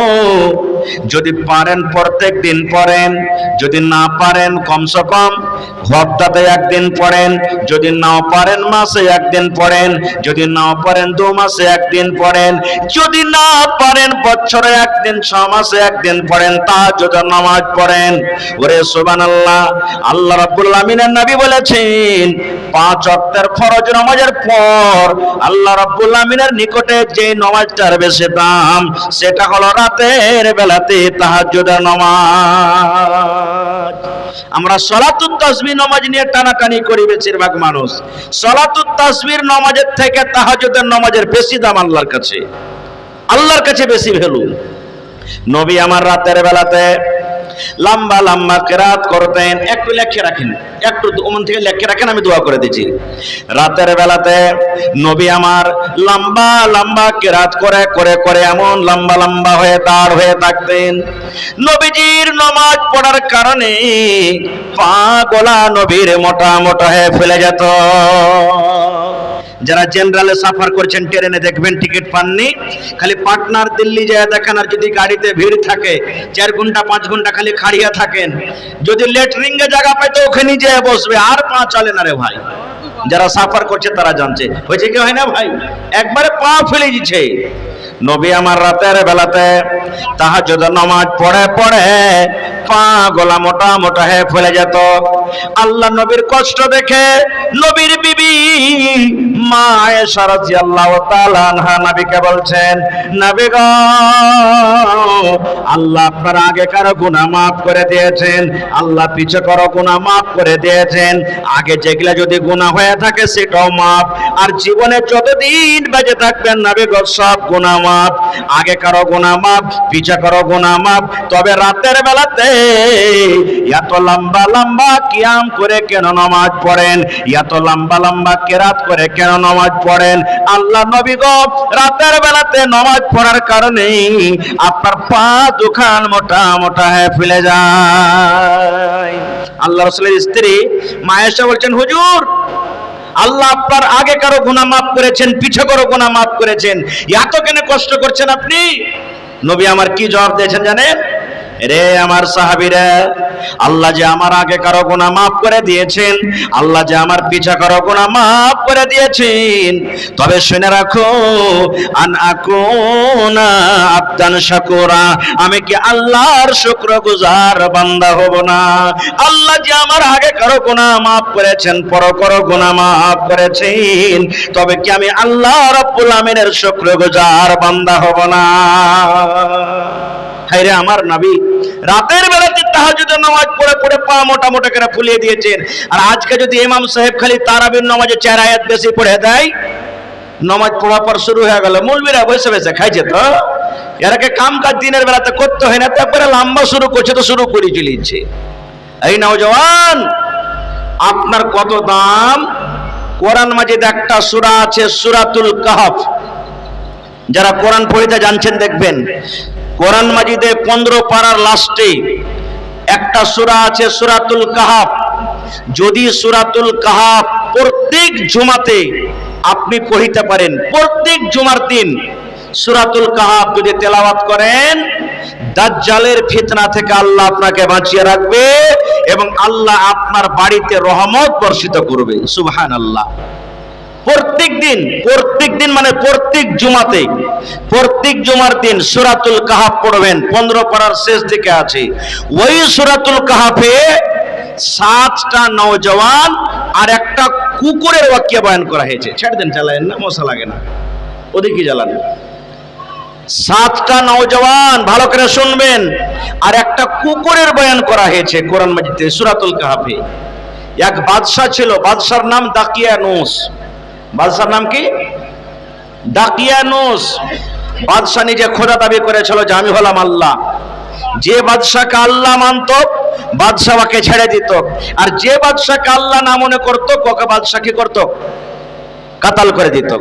যদি পারেন প্রত্যেক দিন পড়েন, যদি না পারেন কমসে কম সপ্তাহে একদিন পড়েন, যদি নাও পারেন মাসে একদিন পড়েন, যদি নাও পারেন 2 মাসে একদিন পড়েন, যদি না পারেন বছরে একদিন, 6 মাসে একদিন পড়েন, তাহাজ্জুদের নামাজ পড়েন। ওরে সুবহানাল্লাহ। আল্লাহ রাব্বুল আমিনের নবী বলেছেন 5 ওয়াক্তের ফরজ নামাজের পর আল্লাহ রাব্বুল আমিনের নিকটে যে নামাজটার বেশি দাম সেটা হলো রাতের বেলাতে তাহাজ্জুদের নামাজ। আমরা সালাতুত তাসবিহ নামাজ নিয়ে টানাটানি করি বেশিরভাগ মানুষ। সালাতুত তাসবিহ নামাজের থেকে তাহাজ্জুদের নামাজের বেশি দাম আল্লাহর কাছে, আল্লাহর কাছে বেশি ভ্যালু। নবী আমার রাতের বেলাতে লম্বা লম্বা কিরাত করতেন। একটু লেখে রাখেন, একটু ওমন থেকে লেখে রাখেন, আমি দোয়া করে দিচ্ছি। রাতের বেলাতে নবী আমার লম্বা লম্বা কিরাত করে করে করে এমন লম্বা লম্বা হয়ে দাঁড় হয়ে থাকতেন। নবীজির নামাজ পড়ার কারণে পা গোলা নবীর মোটা মোটা হয়ে ফেলে যেত। যারা জেনারেলে সাফার করছেন, ট্রেনে দেখবেন টিকিট পাননি, খালি পাটনার দিল্লি যায় দেখেন, আর যদি গাড়িতে ভিড় থাকে 4 ঘন্টা 5 ঘন্টা খালি খাড়িয়া থাকেন, যদি লেটরিঙ্গে জায়গা পায় তো ওখানে যেয়ে বসবে, আর পা চলে না রে ভাই। যারা সাফার করছে তারা জানছে, হয়েছে কি হয় না ভাই, একবারে পা ফেলে দিচ্ছে। নবী আমার রাতের বেলাতে তাহাজ্জুদের নামাজ পড়ে পড়ে পা গলা মোটা মোটা হয়ে ফেলে যেত। আল্লাহ নবীর কষ্ট দেখে নবীর বিবি মা আয়েশা রাদিয়াল্লাহু তাআলা আনহা নবীকে বলছেন, নবী গো, আল্লাহ আপনার আগেকার গুনাহ মাফ করে দিয়েছেন, আল্লাহ পিছনের গুনাহ মাফ করে দিয়েছেন। আগে যেগুলা যদি গুনাহ হয়ে থাকে সেটাও মাফ, আর জীবনে যতদিন বেঁচে থাকবেন নবী গো সব গুনাহ মাফ। আগে কারো গুনাহ মাফ, পিছে কারো গুনাহ মাফ। তবে রাতের বেলাতে এত লম্বা লম্বা কিয়াম করে কেন নামাজ পড়েন, এত লম্বা লম্বা কিরাত করে কেন নামাজ পড়েন? আল্লাহ নবী গো রাতের বেলাতে নামাজ পড়ার কারণে আপনার পা দুখান মোটা মোটা হয়ে ফেলে যায়। আল্লাহ রাসূলের স্ত্রী মা আয়েশা বলছেন, হুজুর আল্লাহ আপনার আগে কারো গুনাহ মাফ করেছেন, পিছে কারো গুনাহ মাফ করেছেন, এত কেন কষ্ট করছেন আপনি? নবী আমার কি জবাব দিয়েছেন জানেন? রে আমার সাহাবীরা, আল্লাহ যে আমার আগে কারো গুনাহ মাফ করে দিয়েছেন, আল্লাহ যে আমার পিছে কারো গুনাহ মাফ করে দিয়েছেন, তবে শুনে রাখো আন আকুনা আবদান শাকুরা, আমি কি আল্লাহর শুকরগুজার বান্দা হব না? আল্লাহ যে আমার আগে কারো গুনাহ মাফ করেছেন, পর কারো গুনাহ মাফ করেছেন, তবে কি আমি আল্লাহ রাব্বুল আমিনের শুকরগুজার বান্দা হব না? হায়রে আমার নবী রাতের বেলাতে তাহাজ্জুদের নামাজ পড়ে পড়ে পা মোটা মোটা করে ফুলিয়ে দিয়েছেন। আর আজকে যদি ইমাম সাহেব খালি তারাবির নামাজে 4 আয়াত বেশি পড়ে দেয়, নামাজ পড়া পর শুরু হয়ে গেল, মৌলবীরা বসে বসে খাইছে। তো এরাকে কাম কাজ দিনের বেলাতে করতে হয় না, তারপরে লম্বা শুরু করছে তো শুরু করে চলেছে। এই নওজওয়ান, আপনার কত দাম? কোরআন মাজিদে একটা সূরা আছে সূরাতুল কাহফ, যারা কোরআন পড়িতে জানছেন দেখবেন কোরআন মাজিদে 15 পারার লাস্টে একটা সূরা আছে সূরাতুল কাহফ। যদি সূরাতুল কাহফ প্রত্যেক জুমাতে আপনি পড়িতে পারেন প্রত্যেক জুমার দিন সূরাতুল কাহাফ যদি তেলাওয়াত করেন, দাজ্জালের ফিতনা থেকে আল্লাহ আপনাকে বাঁচিয়ে রাখবে এবং আল্লাহ আপনার বাড়িতে রহমত বর্ষিত করবে। সুবহানাল্লাহ। প্রত্যেক দিন মানে প্রত্যেক জুমাতে, প্রত্যেক জুমার দিন সূরাতুল কাহাফ পড়বেন। 15 পারার শেষ দিকে আছে। ওই সূরাতুল কাহাফে 7টা নওজওয়ান আর একটা কুকুরের ওয়াকিয়া বয়ান করা হয়েছে। ছেড়ে দেন, চালায়েন না, মশা লাগে না, ওদিকে জ্বালান। 7টা নওজওয়ান, ভালো করে শুনবেন, আর একটা কুকুরের বয়ান করা হয়েছে কোরআন মাজিদে সূরাতুল কাহাফে। এক বাদশা ছিল, বাদশার নাম দাকিয়ানুস। বাদশার নাম কি? দাকিয়ানুস। বাদশা নিজে খোদা দাবি করেছিল যে আমি হলাম আল্লাহ। যে বাদশাকে আল্লাহ মানত বাদশাকে ছেড়ে দিত, আর যে বাদশাকে আল্লাহ না মনে করত ওকে বাদশা কি করত? কাতাল করে দিত।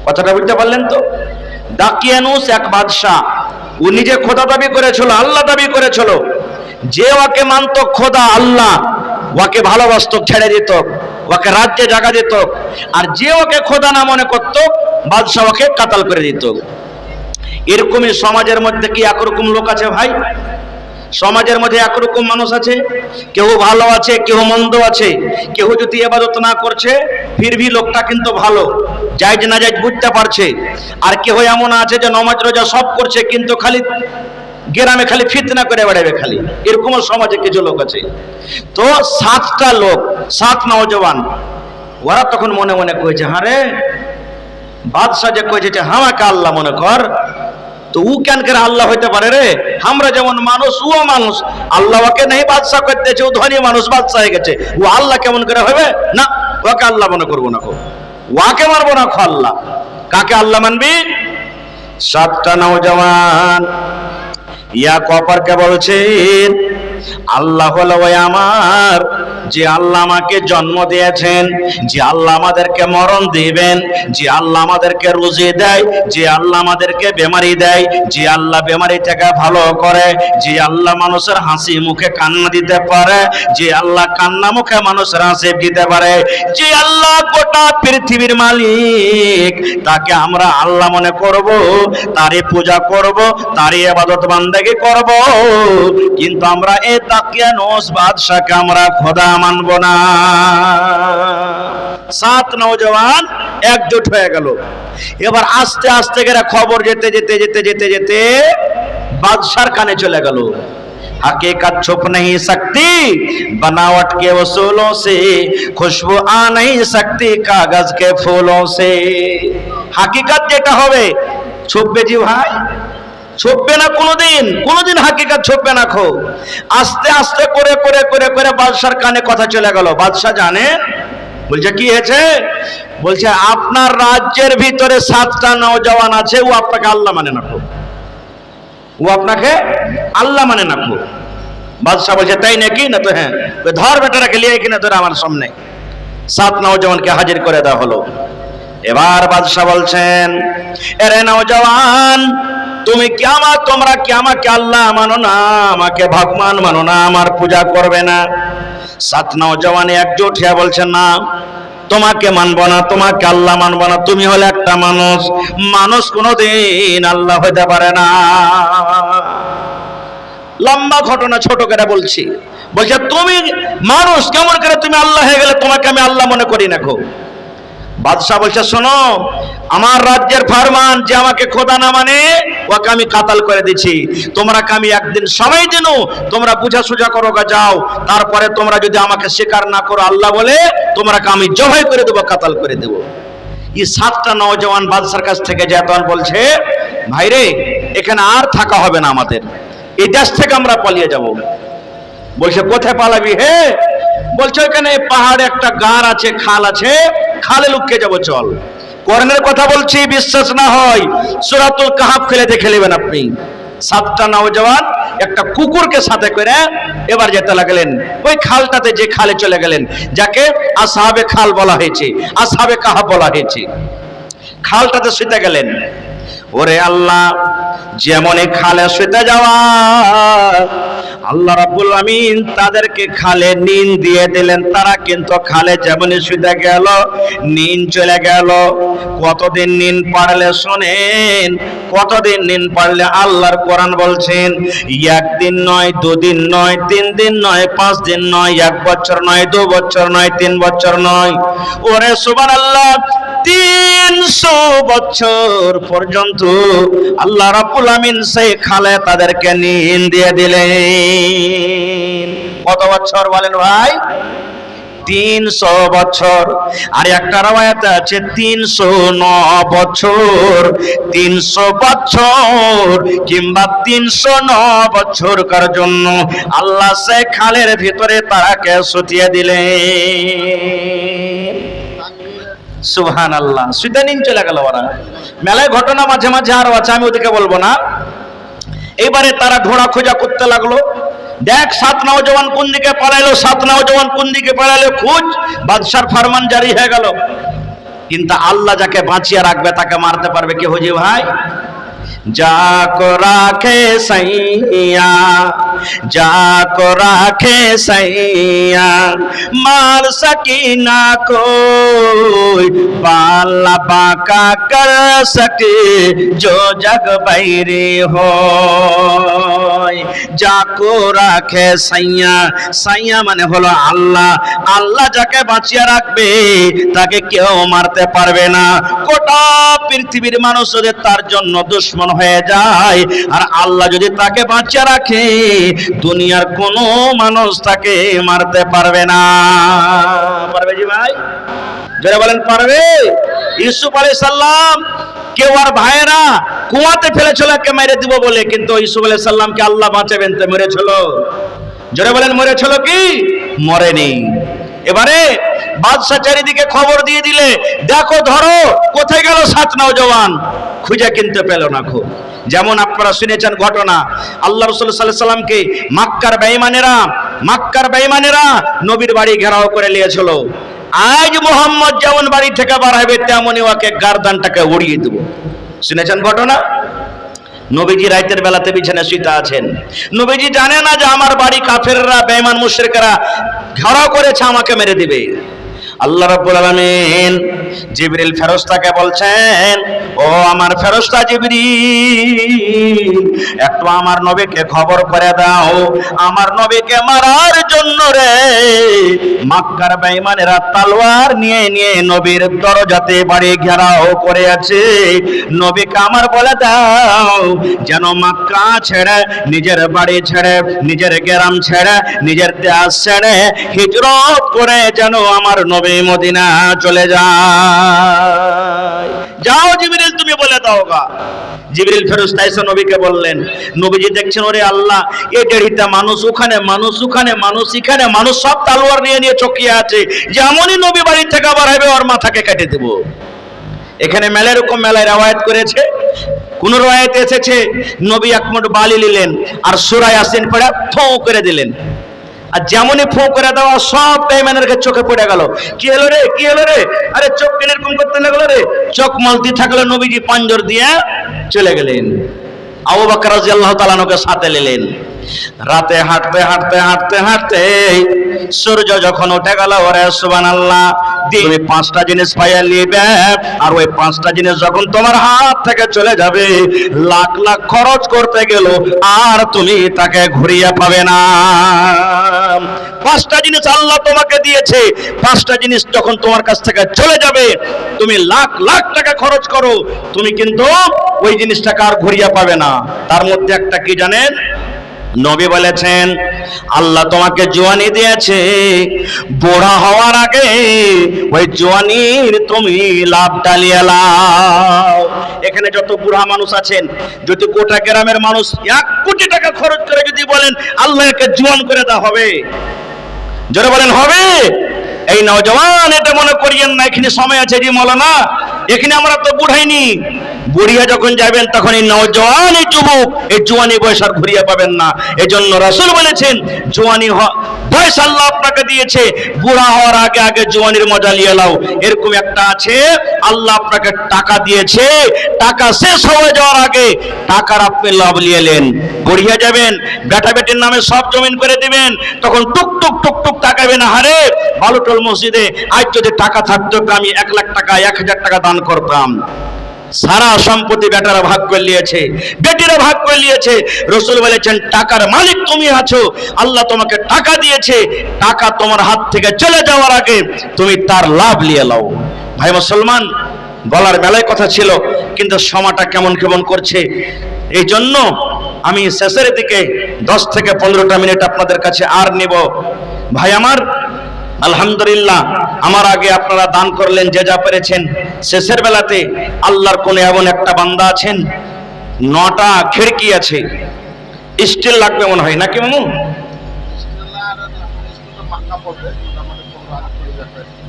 কথাটা বুঝতে পারলেন তো? দাকিয়ানুস এক বাদশা, ও নিজে খোদা দাবি করেছিল, আল্লাহ দাবি করেছিল। যে ওকে মানত খোদা আল্লাহ, ওকে ভালোবাসত, ছেড়ে দিত, ওকে রাজ্যে জায়গা দিত। আর যে ওকে খোদা না মনে করত বাদশা ওকে কাতাল করে দিত। এরকমই সমাজের মধ্যে কি একরকম লোক আছে ভাই? সমাজের মধ্যে একরকম মানুষ আছে, কেউ ভালো আছে, কেউ মন্দ আছে। কেউ যদি ইবাদত না করছে ফিরভি লোকটা কিন্তু ভালো, জায়েজ না জায়েজ বুঝতে পারছে। আর কেউ এমন আছে যে নামাজ রোজা সব করছে কিন্তু খালি গ্রামে খালি ফিতনা করে বেড়াবে খালি। এরকম সমাজে কিছু লোক আছে। তো 7টা লোক, 7 নওজওয়ান, ওরা তখন মনে মনে কয়েছে, হ্যাঁ রে, বাদশাহ যে কয়েছে যে আমাকে আল্লাহ মনে কর, তো ও কেন করে আল্লাহ হইতে পারে রে? আমরা যেমন মানুষ, ও মানুষ। আল্লাহ ওকে নেই বাদশাহ করতেছে, ও ধনী মানুষ, বাদশাহ হয়ে গেছে, ও আল্লাহ কেমন করে হবে? না, ওকে আল্লাহ মনে করবো না, ওকে মারবো না। আল্লাহ কাকে আল্লাহ মানবি? 7টা নওজওয়ান এক অপরকে বলছেন, আল্লাহ হলো ওই আমার, যে আল্লাহ আমাকে জন্ম দিয়েছেন, যে আল্লাহ আমাদেরকে মরণ দিবেন, যে আল্লাহ আমাদেরকে রুজি দেয়, যে আল্লাহ আমাদেরকে বেমারি দেয়, যে আল্লাহ বেমারি থেকে ভালো করে, যে আল্লাহ মানুষের হাসি মুখে কান্না দিতে পারে, যে আল্লাহ কান্না মুখে মানুষের হাসি দিতে পারে, যে আল্লাহ গোটা পৃথিবীর মালিক, তাকে আমরা আল্লাহ মনে করব, তারই পূজা করব, তারই ইবাদত বান্দেগি করব। কিন্তু আমরা এই দাকিয়ানুস বাদশাকে আমরা খোদা মানব না। 7 নওজওয়ান একজোট হয়ে গেল। এবার আস্তে আস্তে করে খবর যেতে যেতে যেতে যেতে যেতে বাদশার কানে চলে গেল। हकीकत छुप नहीं सकती बनावट के वसूलों से, खुशबू आ नहीं सकती कागज के फूलों से। हकीकत যেটা হবে ছুপবে জি ভাই, ছুপবে না কোনোদিন, কোনোদিন হাকিকত ছুপবে না। খো আস্তে আস্তে করে করে করে করে বাদশার কানে কথা চলে গেল। বাদশাহ জানে, বলছে কি হয়েছে? বলছে আপনার রাজ্যের ভিতরে 7টা নওজওয়ান আছে, ও আপনাকে আল্লাহ মানে না, ও আপনাকে আল্লাহ মানে না। বাদশাহ বলছে তাই নাকি? না তো হ্যাঁ। ধর বেটারাকে লিয়ে কিনা ধরে আমার সামনে। 7 নওজওয়ানকে হাজির করে দেওয়া হলো। এবার বাদশাহ বলছেন, এরে নওজওয়ান, তুমি কি তোমরা কি আমাকে আল্লাহ মানো না, আমাকে ভগবান মানো না, আমার পূজা করবে না? 7 নওজওয়ান একজোট হয়ে বলছেন, না, তোমাকে মানবো না, তোমাকে আল্লাহ মানবো না। তুমি হলে একটা মানুষ, মানুষ কোনোদিন আল্লাহ হতে পারে না। লম্বা ঘটনা ছোট করে বলছি। বলছে তুমি মানুষ, কেমন করে তুমি আল্লাহ হয়ে গেলে? তোমাকে আমি আল্লাহ মনে করি না। বাদশাহ বলছে, শোনো, আমার রাজ্যের ফরমান, যে আমাকে খোদা না মানে ওকে আমি কাতাল করে দিচ্ছি। তোমরাকে আমি একদিন সময় দিন, তোমরা বুঝা সুঝা করো, যাও। তারপরে তোমরা যদি আমাকে স্বীকার না করো আল্লাহ বলে, তোমরাকে আমি জবাই করে দেবো, কাতাল করে দেবো। এই 7টা নওজওয়ান বাদশার কাছ থেকে যে তখন বলছে, ভাই রে, এখানে আর থাকা হবে না, আমাদের এই দেশ থেকে আমরা পালিয়ে যাব। বলছে কোথায় পালাবি হে? বলছে ওখানে পাহাড়ে একটা গার আছে, খাল আছে, খালে লুকিয়ে যাবো, চল। কোরআনের কথা বলছি, বিশ্বাস না হয় সূরাতুল কাহাফ খুলে দেখে নেবেন আপনি। 7টা নওজওয়ান একটা কুকুরকে সাথে করে এবার যেতে লাগলেন ওই খালটাতে, যে খালে চলে গেলেন, যাকে আসহাবে খাল বলা হয়েছে, আসহাবে কাহাফ বলা হয়েছে। খালটাতে শুতে গেলেন। ওরে আল্লাহ, যেমন এই খালে শুতে যাওয়া, আল্লাহ রাব্বুল আমিন তাদেরকে খালে নিন দিয়ে দিলেন। তারা কিন্তু খালে যেমনই শুয়ে গেল, নিন চলে গেল। কতদিন নিন পারলে শোনেন, কতদিন নিন পারলে আল্লাহর কোরআন বলছেন, একদিন নয়, দুদিন নয়, 3 দিন নয়, 5 দিন নয়, 1 বছর নয়, 2 বছর নয়, 3 বছর নয়, ওরে সুবহানাল্লাহ, 300 বছর পর্যন্ত আল্লাহ রাব্বুল আমিন সেই খালে তাদেরকে নিন দিয়ে দিলেন। কত বছর বলেন ভাই? 300 বছর। আর একটা রাওয়ায়াতে আছে 309 বছর। 300 বছর কিংবা 309 বছরকার জন্য আল্লাহ সে খালের ভিতরে তারাকে শুতিয়ে দিলেন। সুবহানাল্লাহ। সুদানিন চলে গেল ওরা। মেলায় ঘটনা মাঝে মাঝে আরো আছে, আমি ওদিকে বলবো না। এবারে তারা ঘোড়া খোঁজা করতে লাগলো। দেখ 7 নওজওয়ান কোন দিকে পালাইলো, 7 নওজওয়ান কোন দিকে পালাইলো, খুঁজ। বাদশার ফরমান জারি হয়ে গেল। কিন্তু আল্লাহ যাকে বাঁচিয়ে রাখবে তাকে মারতে পারবে কে হুজি ভাই? जाको राखे सैया, जाको राखे सैया, मार सकी ना कोई, पाला बाका कर सके जो जग बैरी हो। जाको राखे सैया, सैया माने হলো আল্লাহ। আল্লাহ যাকে বাঁচিয়ে রাখবে তাকে কেউ মারতে পারবে না। গোটা পৃথিবীর মানুষ যদি তার জন্য দুশমন হয়ে যায়, আর আল্লাহ যদি তাকে বাঁচিয়ে রাখে, দুনিয়ার কোনো মানুষ তাকে মারতে পারবে না। পারবে জি ভাই? যারা বলেন পারবে। ইউসুফ আলাইহিস সালাম কেউ আর ভাইয়েরা কুয়াতে ফেলেছিল একে মেরে দিব বলে, কিন্তু ইউসুফ আলাইহিস সালামকে আল্লাহ বাঁচাবেন তো মেরেছিল। যারা বলেন মরেছিল কি? মরেনি। এবারে বাদশা চারিদিকে খবর দিয়ে দিলে, দেখো ধরো কোথায় গেল 7 নওজওয়ান। খুঁজে কিনতে পেল না। খুব যেমন আপনারা শুনেছেন ঘটনা, আল্লাহ রাসূল সাল্লাল্লাহু আলাইহি সাল্লামকে মক্কার বেঈমানেরা নবীর বাড়ি ঘেরাও করে নিয়েছিল। আজ মুহাম্মদ যেমন বাড়ি থেকে বার হবে তেমনই ওকে গারদানটাকে উড়িয়ে দেব। শুনেছেন ঘটনা? নবীজি রাতের বেলাতে বিছানায় শুইতে আছেন। নবীজি জানে না যে আমার বাড়ি কাফেররা, বেঈমান মুশরিকরা ঘেরাও করেছে, আমাকে মেরে দিবে। আল্লাহ রাব্বুল আলামিন জিবরিল ফেরেশতাকে বলছেন, ও আমার ফেরেশতা জিবরিল, একটু আমার নবীকে খবর করে দাও, আমার নবীকে মারার জন্য রে মক্কার বেঈমানেরা তলোয়ার নিয়ে নিয়ে নবীর দরজাতে বাড়ি ঘেরাও করে আছে। নবীকে আমার বলে দাও যেন মক্কা ছেড়ে, নিজের বাড়ি ছেড়ে, নিজের গ্রাম ছেড়ে, নিজের দেশ ছেড়ে হিজরত করে যেন আমার নবী মদিনা চলে যায়। যাও জিবরিল তুমি বলে দাও গা। জিবরিল ফেরেশতা এসে নবীকে বললেন। নবীজি দেখছেন, ওরে আল্লাহ, এই দেড়িটা মানুষ, ওখানে মানুষ, ওখানে মানুষ, এখানে মানুষ, সব তলোয়ার নিয়ে নিয়ে চকিয়ে আছে। যেমনই নবী বাড়ি থেকে বার হবে ওর মাথাকে কেটে দেব। এখানে মেলায় রকম মেলায় রওয়ায়াত করেছে। কোন রওয়ায়াতে এসেছে নবী এক মুঠ বালি নিলেন আর সূরা ইয়াসিন পড়ে ফু করে দিলেন। আর যেমনই ফু করে দেওয়া সব বেঈমানের চোখে পড়ে গেল। কি হলো রে, কি হলো রে? আরে চোখ কেন এরকম করতে লাগলো রে? চোখ মলতি থাকলো। নবীজি পাঞ্জর দিয়ে চলে গেলেন। আবু বকর রাদিয়াল্লাহু তাআলা আনহুকে সাথে নিলেন। রাতে হাঁটতে হাঁটতে হাঁটতে হাঁটতে সূর্য যখন উঠে গেল, ওরে সুবহানাল্লাহ, তুমি 5টা জিনিস পাইয়া নিবে, আর ওই 5টা জিনিস যখন তোমার হাত থেকে চলে যাবে, লাখ লাখ খরচ করতে গেল আর তুমি তাকে ঘুরিয়ে পাবে না। 5টা জিনিস আল্লাহ তোমাকে দিয়েছে, 5টা জিনিস যখন তোমার কাছ থেকে চলে যাবে, তুমি লাখ লাখ টাকা খরচ করো, তুমি কিন্তু ওই জিনিসটাকে আর ঘুরিয়ে পাবে না। তার মধ্যে একটা কি জানেন? নবী বলেছেন, আল্লাহ তোমাকে জওয়ানি দিয়েছে, বুড়া হওয়ার আগে ওই জওয়ানির তুমি লাভ ডালিয়ে লাও। এখানে যত বুড়া মানুষ আছেন, যদি গোটা গ্রামের মানুষ 1 কোটি টাকা খরচ করে যদি বলেন আল্লাহকে জওয়ান করে দেওয়া হবে, জোরে বলেন হবে? এই নওজওয়ান এটা মনে করিয়েন না এখানে সময় আছে জি মৌলানা, এখানে আমরা তো বুড়াইনি। বুড়িয়া যখন যাবেন তখন এই নওজওয়ান এই যুবক এই জোয়ানি বয়স আর ঘুরিয়ে পাবেন না। এজন্য রাসূল বলেছেন জোয়ানি বয়স আল্লাহ আপনাকে দিয়েছে, বুড়া হওয়ার আগে আগে জোয়ানির মজা নিয়ে নাও। এরকম একটা আছে, আল্লাহ আপনাকে টাকা দিয়েছে, টাকা শেষ হয়ে যাওয়ার আগে টাকার আপনি লাভ নিয়ে এলেন। বুড়িয়া যাবেন, বেটা বেটির নামে সব জমিন করে দিবেন, তখন টুক টুক টুক টুক তাকাবেন, হারে বালুটল মসজিদে আজ যদি টাকা থাকতো আমি 1 লাখ টাকা 1000 টাকা দান করতাম। সারা সম্পত্তি বেটারা ভাগ করে নিয়েছে, বেটিরা ভাগ করে নিয়েছে। রাসূল বলেছেন টাকার মালিক তুমি আছো, আল্লাহ তোমাকে টাকা দিয়েছে, টাকা তোমার হাত থেকে চলে যাওয়ার আগে তুমি তার লাভ নিয়ে নাও। ভাই মুসলমান, বলার বেলায় কথা ছিল কিন্তু সময়টা কেমন কেমন করছে, এই জন্য আমি শেষের দিকে 10 থেকে 15টা মিনিট আপনাদের কাছে আর নেব। ভাই আমার, আলহামদুলিল্লাহ আমার আগে আপনারা দান করলেন যে যা পেরেছেন। শেষের বেলাতে আল্লাহর কোন এমন একটা বান্দা আছেন, 9টা খিড়কি আছে, স্টিল লাগবে মনে হয় নাকি মামু?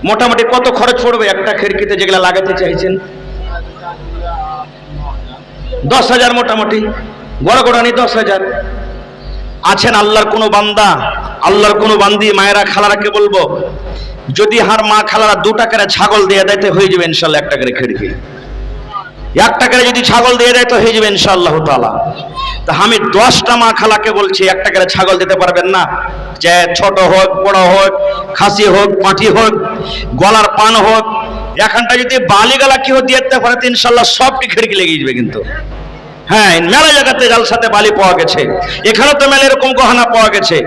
মোটামুটি কত খরচ পড়বে একটা খিড়কিতে যেগুলা লাগাতে চাইছেন? 10,000 মোটামুটি, বড় গোড়ানি 10,000। আছেন আল্লাহর কোনো বান্দা, আল্লাহর কোনো বান্দি, মায়েরা খালারাকে বলবো যদি হার মা খালারা 2 টাকার ছাগল দিয়ে দেয় তো হয়ে যাবে ইনশাল্লাহ। 1 টাকার খিড়কি 1 টাকার যদি ছাগল দিয়ে দেয় তো হয়ে যাবে ইনশাআল্লাহ তাআলা। তা আমি 10টা মা খালাকে বলছি 1 টাকার ছাগল দিতে পারবেন না? যে ছোট হোক, বড় হোক, খাসি হোক, পাঁঠি হোক, গলার পান হোক, এখানটা যদি বালিগালা কেউ দিয়ে দিতে পারে ইনশাআল্লাহ সবটি খিড়কি লেগে যাবে। কিন্তু হ্যাঁ, মেলা জায়গাতে জালসাতে বালি পাওয়া গেছে, এখানে তো মেলা এরকম গহনা পাওয়া গেছে।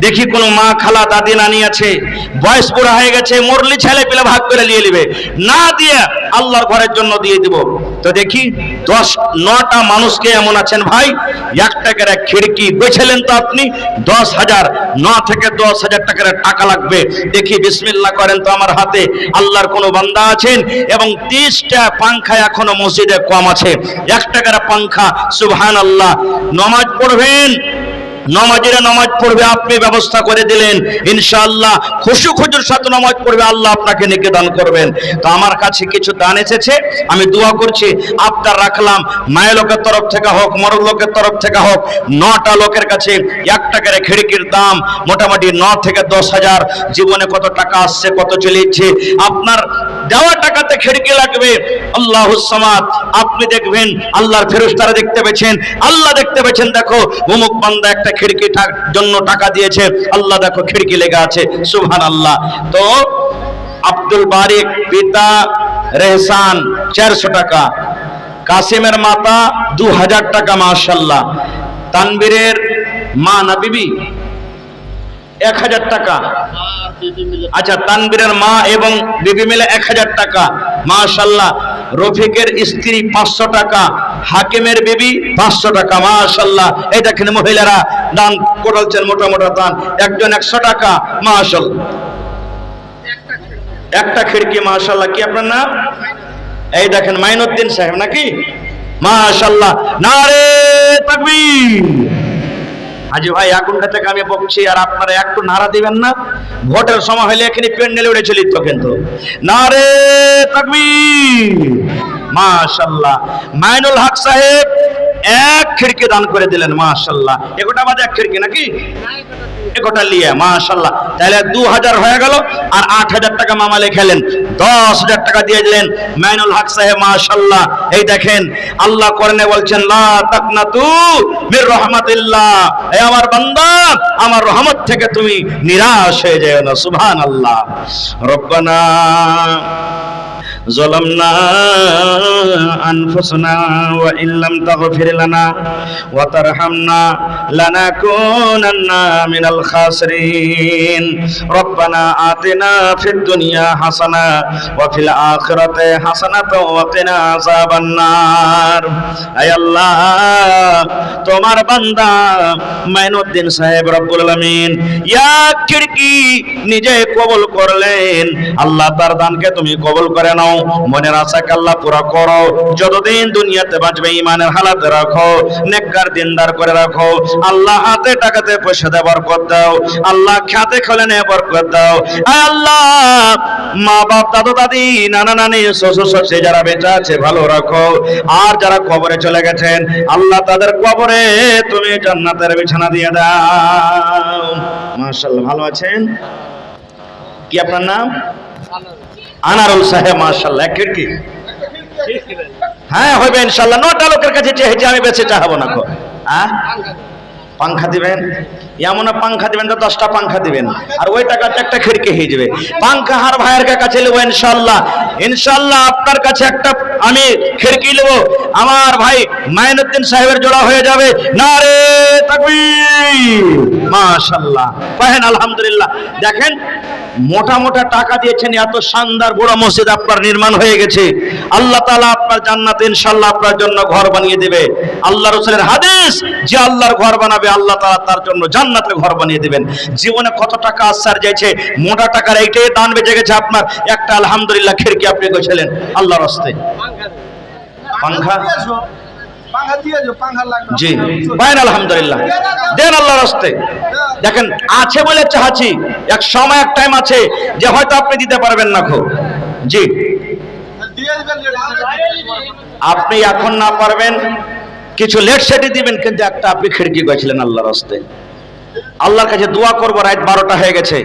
দেখি কোন মা খালা দাদি নানি আছে, বয়স বুড়া হয়ে গেছে, মরলি ছেলে পেলে ভাগ করে নিয়ে নিবে, না দিয়ে আল্লাহর ঘরের জন্য দিয়ে দিব। তো দেখি 9টা মানুষকে এমন আছেন ভাই 1 টাকার খিড়কি বেছেলেন তো আপনি 10,000, 9 থেকে 10,000 টাকার টাকা লাগবে। দেখি বিসমিল্লাহ করেন তো আমার হাতে। আল্লাহর কোন বান্দা আছেন এবং 30টা পাংখা এখনো মসজিদে কম আছে, 1 টাকার পাংখা, সুবহানাল্লাহ। নামাজ পড়বেন, নামাজিরা নামাজ পড়বে, আপনি ব্যবস্থা করে দিলেন ইনশাআল্লাহ, খুশু খুজুর সাথে নামাজ পড়বে, আল্লাহ আপনাকে নেকি দান করবেন। তো আমার কাছে কিছু দান এসেছে, আমি দোয়া করছি আপনার রাখলাম, মায়ের লোকের তরফ থেকে হোক, মরদ লোকের তরফ থেকে হোক, 9টা লোকের কাছে 1 টাকার খিড়কির দাম মোটামুটি 9 থেকে 10,000। জীবনে কত টাকা আসছে, কত চলে যাচ্ছে, আপনার দেওয়া টাকাতে খিড়কি লাগবে। আল্লাহুস সামাদ, আপনি দেখবেন আল্লাহর ফেরেশতারা দেখতে পেয়েছেন, আল্লাহ দেখতে পেয়েছেন, দেখো অমুক বান্দা একটা খিড়কি জন্য টাকা দিয়েছে, আল্লাহ দেখো খিড়কি লেগে আছে, সুবহানাল্লাহ। তো আব্দুল বারিক পিতা রেহসান 400 টাকা, কাসিমের মাতা 2000 টাকা, মাশাআল্লাহ। তানবীরের মা না বিবি 1000 টাকা, আচ্ছা তানবীরের মা এবং বিবি মিলে 1000 টাকা, মাশাআল্লাহ। রফিকের স্ত্রী 500 টাকা, হাকিমের বিবি 500 টাকা, মাশাআল্লাহ। এই দেখেন মহিলারা দান করেছেন, মোটা মোটা দান, একজন 100 টাকা, মাশাআল্লাহ। একটা খিড়কি, মাশাআল্লাহ। কি আপনার নাম? এই দেখেন মাইনুদ্দিন সাহেব নাকি, মাশাআল্লাহ। নারে তাকবীর। হাজি ভাই এখনকার থেকে আমি বলছি, আর আপনারা একটু নারা দিবেন না? ভোটের সময় হলে এখানে প্যান্ডেলে উঠে চলিত কিন্তু নারে তাকবীর, মাশাআল্লাহ। মাইনুল হক সাহেব 1 খিড়কি দান করে দিলেন, মাশাআল্লাহ। এগোটা বাদে 1 খিড়কি নাকি, এগোটা লিয়ে, মাশাআল্লাহ। তাহলে 2000 হয়ে গেল, আর 8000 টাকা মামা লেখালেন, 10,000 টাকা দিয়ে দিলেন মাইনুল হক সাহেব, মাশাআল্লাহ। এই দেখেন আল্লাহ কোরআনে বলছেন লা তাকনাতু মির রাহমাতিল্লাহ, হে আমার বান্দা আমার রহমত থেকে তুমি নিরাশ হয়ে যেও না, সুবহানাল্লাহ। রব্বানা ظلمنا أنفسنا وإن لم تغفر لنا وترحمنا لنكونن من الخاسرين ربنا آتنا في الدنيا حسنة وفي الآخرة حسنة وقنا عذاب النار। আয় আল্লাহ, তোমার বান্দা মাইনুদ্দিন সাহেব রব্বুল আলামিন এক খিড়কি নিজে কবুল করলেন, আল্লাহ তার দানকে তুমি কবুল করে নাও। মনের আশাকে আল্লাহ পুরা করো। যতদিন দুনিয়াতে বাঁচবে ইমানের হালাতে রাখো, নেককার দিনদার করে রাখো। আল্লাহ হাতে টাকাতে পয়সাতে বরকত দাও, আল্লাহ খাতে খোলেনে বরকত দাও। আল্লাহ মা বাপ দাদু দাদি নানা নানি শ্বশুর শাশুড়ি যারা বেঁচে আছে ভালো রাখো, আর যারা কবরে চলে গেছেন আল্লাহ তাদের কবরে তুমি জান্নাতের বিছানা দিয়ে দাও। মাশাআল্লাহ, ভালো আছেন? কি আপনার নাম? আনারুল সাহেব। মাশাআল্লাহ, এক খিড়কি। হ্যাঁ হবে ইনশাআল্লাহ। 9টা লোকের কাছে চেয়েছি আমি, বেঁচে চাহাবো না। হ্যাঁ, পাংখা দিবেন, এমন পাংখা দিবেন তো 10টা পাংখা দিবেন, আর ওই টাকাতে একটা খিড়কি হয়ে যাবে। পাংখা হার ভাইয়ের কাছে নেবো ইনশাআল্লাহ। ইনশাআল্লাহ আপনার কাছে একটা আমি খিড়কি নেবো, আমার ভাই মাইনুদ্দিন সাহেবের জোড়া হয়ে যাবে। নারে তাকবীর, মাশাআল্লাহ, কহেন আলহামদুলিল্লাহ। দেখেন মোটা মোটা টাকা দিয়েছেন, এত শানদার বড় মসজিদ আপনার নির্মাণ হয়ে গেছে। আল্লাহ তাআলা আপনার জান্নাতে ইনশাআল্লাহ আপনার জন্য ঘর বানিয়ে দেবে। আল্লাহ রাসূলের হাদিস, যে আল্লাহর ঘর বানাবে আল্লাহ তাআলা তার জন্য জান্নাতে ঘর বানিয়ে দেবেন। জীবনে কত টাকা আসার যাইছে, মোটা টাকার এইটাই দান বেঁচে গেছে আপনার। একটা আলহামদুলিল্লাহ খিড়কি আপনি কইছিলেন আল্লাহর রাস্তায়। পাংখা জি বাইন আলহামদুলিল্লাহ দেন আল্লাহর রাস্তায়। দেখেন আছে বলে চাচ্ছি, এক সময় এক টাইম আছে যে হয়তো আপনি দিতে পারবেন না। খো জি, আপনি এখন না পারবেন, কিছু লেট সেটি দিবেন, কিন্তু একটা আপনি খিড়কি গেছিলেন আল্লাহর রাস্তায়। আল্লাহর কাছে দোয়া করবো, রাত 12টা হয়ে গেছে,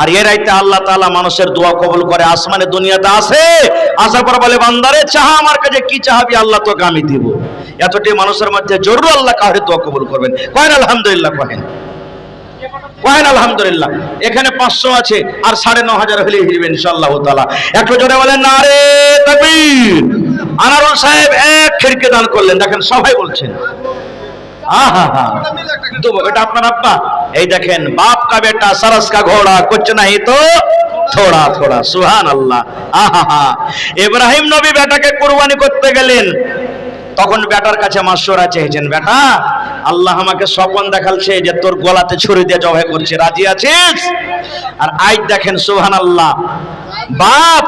আর এ রাইতে আল্লাহ তাআলা মানুষের দোয়া কবুল করে। আসমানে দুনিয়াতে আসে, আসার পর বলে বান্দারে চাহা আমার কাছে, কি চাহাবি আল্লাহ তোকে আমি দিব। এতটি মানুষের মধ্যে জরুর আল্লাহ কাউরে দোয়া কবুল করবেন। কহেন আলহামদুলিল্লাহ, কহেন কহেন আলহামদুলিল্লাহ। এখানে 500 আছে, আর 9,500 হলে হিরবেন ইনশাআল্লাহ তাআলা। একটু জোরে বলেন নারে তাকবীর। আনারুল সাহেব এক খিড়কি দান করলেন, দেখেন সবাই বলছেন আহা হা। তো এটা আপনার আব্বা, এই দেখেন বাপ কা বেটা सरस का घोड़ा कुछ नहीं तो थोड़ा थोड़ा। সুবহান আল্লাহ। আহা হা। ইব্রাহিম নবী বেটাকে কুরবানি করতে গেলেন, তখন বেটার কাছে মাশওয়ারা চেয়েছেন, বেটা আল্লাহ আমাকে স্বপ্ন দেখালছে যে তোর গলাতে ছুরি দিয়ে জবাই করছে, রাজি আছিস? আর আজ দেখেন সুবহানাল্লাহ, বাপ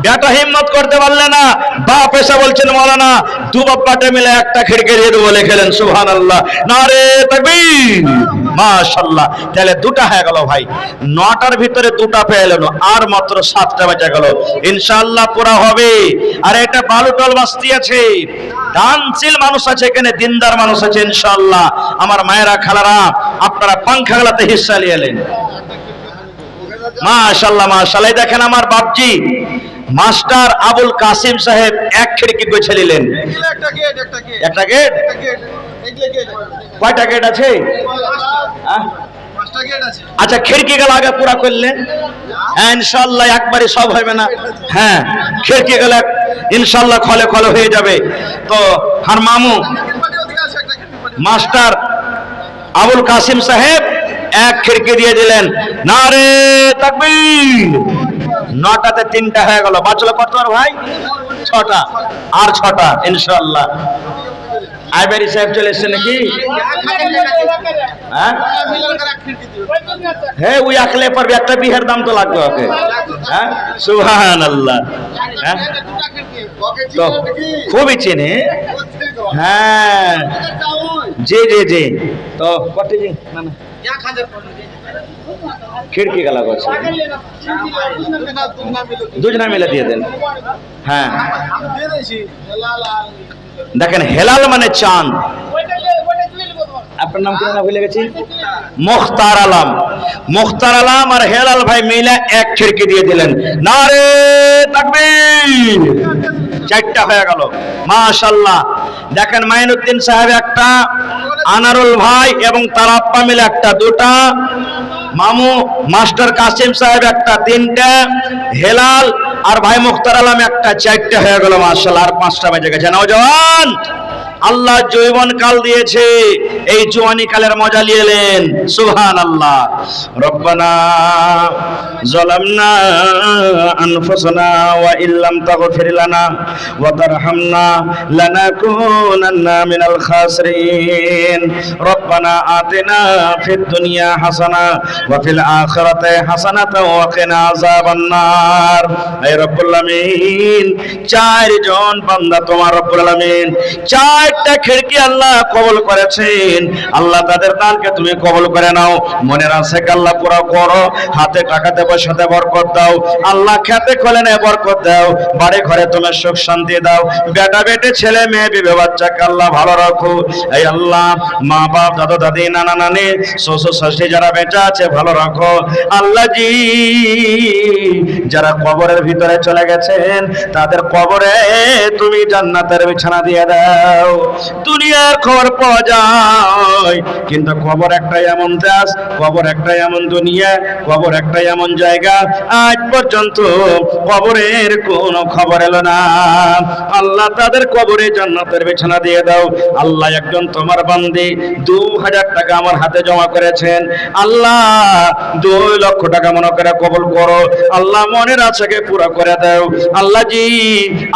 বেটা হিম্মত করতে পারলে না, বাপ এসে বলছেন মাওলানা দু বাপ্পাটে মিলে একটা খিড়কি দিয়ে দেবো, লিখলেন সুবহানাল্লাহ। নারে তাকবীর, মাশাআল্লাহ। তাহলে 2টা হয়ে গেল ভাই, 9টার ভিতরে 2টা পেয়ে এলো, আর মাত্র 7টা বেঁচে গেল। ইনশাআল্লাহ পুরা হবে। আর এটা বালুটল বস্তি আছে, দানশীল মানুষ আছে এখানে, দিনদার মানুষ আছে ইনশাআল্লাহ। আমার মায়েরা খালারা আপনারা পাংখাগুলাতে হিস্সা নিয়ে এলেন। মাশাআল্লাহ মাশাআল্লাহ। দেখেন আমার বাপজি মাস্টার আবুল কাসিম সাহেব এক খিড়কি গোছে নিলেন। একটা গেট, কয়টা গেট আছে? আচ্ছা খিড়কি গুলো আগে পুরা করলেন, হ্যাঁ ইনশাআল্লাহ একবারে সব হবে না। হ্যাঁ খিড়কি গুলো ইনশাআল্লাহ খলে খলে হয়ে যাবে। তো হার মামু মাস্টার আবুল কাসিম সাহেব এক খিড়কি দিয়ে দিলেন। নারে তাকবীর। 9টাতে 3টা হয়ে গেল, বাঁচলো কত আর ভাই? 6টা, আর 6টা ইনশাআল্লাহ। আইবারি সাহেব চলে এসছে নাকি? হ্যাঁ ওই আকলে পারবে, একটা বিহের দাম তো লাগবে ওকে। হ্যাঁ সুবহানাল্লাহ। হ্যাঁ তো খুবই চেনে। হ্যাঁ জি জি জি। তো কত জি না না খিড়কি গলা করছে, 2 মিলে দিয়ে দেন। হ্যাঁ দেখেন হেলাল মানে চাঁদ। আপনার নাম কি না ভুলে গেছি? মুখতার আলম। মুখতার আলম আর হেলাল ভাই মিলে এক খিড়কি দিয়ে দিলেন। নারে তাকবীর। 4টা হয়ে গেল মাশাআল্লাহ। দেখেন মাইনুদ্দিন সাহেব একটা, আনারুল ভাই এবং তার আব্বা মিলে একটা, 2টা, মামু মাস্টার কাসিম সাহেব একটা, 3টা, হেলাল আর ভাই মুখতার আলম একটা, 4টা হয়ে গেল মাশাআল্লাহ। আর 5টা বেজে গেছে। নওজওয়ান আল্লাহ যৌবন কাল দিয়েছে, এই জওয়ানি কালের মজা নিয়ে এলেন। সুবহানাল্লাহ। রব্বানা যালামনা আনফুসানা ওয়া ইল্লাম তাগফির লানা ওয়া তারহামনা লানাকুনান্না মিনাল খাসিরিন। রব্বানা রব্বানা আতিনা ফিদ দুনিয়া হাসানা ওয়া ফিল আখিরাতি হাসানাতাও ওয়া কিনা আযাবান্নার। হে রব্বুল আলামিন, চারজন বান্দা তোমার রব্বুল আলামিন চারটা খিড়কি আল্লাহ কবুল করেছেন। আল্লাহ তাদের দানকে তুমি কবুল করে নাও। মনের আশা আল্লাহ পুরো করো। হাতে টাকাতে পয়সাতে বরকত দাও আল্লাহ, খেতে খোলেনে বরকত দাও, বাড়ি ঘরে তুমি সুখ শান্তি দাও, বেটা বেটে ছেলে মেয়ে বিবে বাচ্চাকে আল্লাহ ভালো রাখো। এই আল্লাহ, মা বাপ দাদা দাদি নানা নানি শ্বশুর শাশুড়ি যারা বেঁচে আছে ভালো রাখো। আল্লাহ জি, যারা কবরের ভিতরে চলে গেছেন তাদের কবরে তুমি জান্নাতের বিছানা দিয়ে দাও। দুনিয়ার খবর পাওয়া যায়, কিন্তু কবর একটা এমন দেশ, কবর একটা এমন দুনিয়া, কবর একটা এমন জায়গা, আজ পর্যন্ত কবরের কোন খবর এলো না। আল্লাহ তাদের কবরে জান্নাতের বিছানা দিয়ে দাও। আল্লাহ, একজন তোমার বান্দি 2000 টাকা আমার হাতে জমা করেছেন। আল্লাহ 2 লক্ষ টাকা মনে করে কবুল করো। আল্লাহ মনের আশাকে পুরো করে দাও। আল্লাহ জি,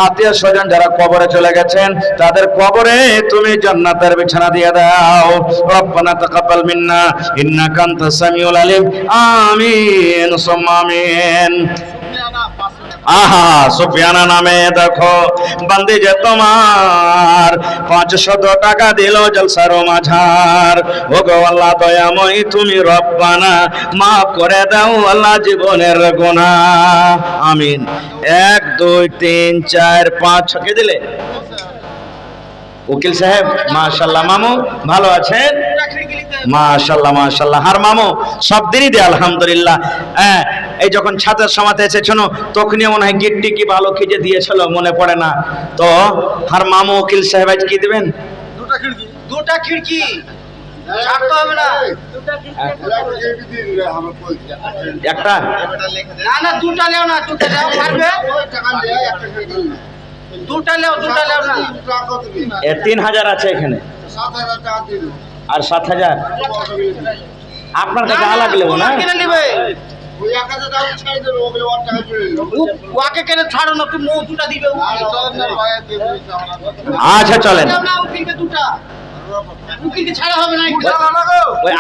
আত্মীয় স্বজন যারা কবরে চলে গেছেন তাদের কবরে তুমি জান্নাতের বিছানা দিয়ে দাও। রব্বানা তাকাব্বাল মিন্না ইন্নাকা আনতাস সামিউল আলিম। আমিন সুম্মা আমিন। আহা, সুফিয়ানা নামে দেখো বান্দি যে তোমার 500 টাকা দিল জলসার মাঝার। ও গো আল্লাহ দয়াময়, তুমি রব্বানা মাফ করে দাও আল্লাহ জীবনের গুনাহ। আমিন। 1 2 3 4 5 কে দিলে? উকিল সাহেব মাশাআল্লাহ। মামু ভালো আছেন? মাশাআল্লাহ মাশাআল্লাহ। হার মামু সব দিনই দে আলহামদুলিল্লাহ। হ্যাঁ, এই যখন ছাত্র সমাজে এসেছো তখনই মনে হয় গিট্টি কি ভালো কি যে দিয়েছিল মনে পড়ে না। তো হার মামু উকিল সাহেব আজ কি দিবেন? দুটা খিড়কি ছাড়তে হবে না। একটা না না, দুটা লেও না, দুটা লেও পারবে। দুটা লেও না। 3000 আছে এখানে আর 7000 আপনার কাছে আলাগ লেবো না? ওকে কেন ছাড়ো না, তুমি দুটা দিবে। আচ্ছা চলেন। উকিলকে ছাড়া হবে না। ওই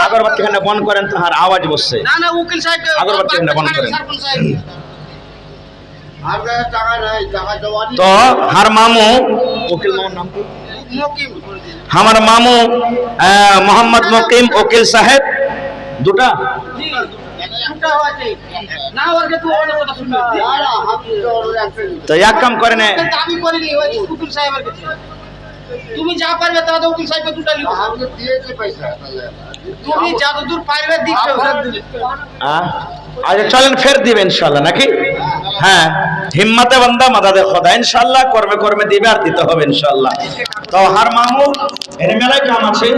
আগরবাতি এখানে বন্ধ করেন তো, আর আওয়াজ বসছে। না না, উকিল সাহেব আগরবাতি এখানে বন্ধ করেন। তো হার মামু উকিল মামুর নাম কি? আমার মামু মোহাম্মদ মুকিম উকিল সাহেব দুটা। তো এক কাম করেন, দাবি করিনি উকিল সাহেবের কাছে। তুমি যা পারবে তা তো উকিল সাহেবকে দুটা লিখো। তুমি যতদূর পারবে দিবে। আচ্ছা চলেন, ফের দিবে ইনশাআল্লাহ নাকি? হ্যাঁ, হিম্মতে বান্দা মাদাদে খোদা। ইনশাআল্লাহ কর্মে কর্মে দিবে আর দিতে হবে ইনশাআল্লাহ। তো হার মামু এর মেলায় কাম আছে।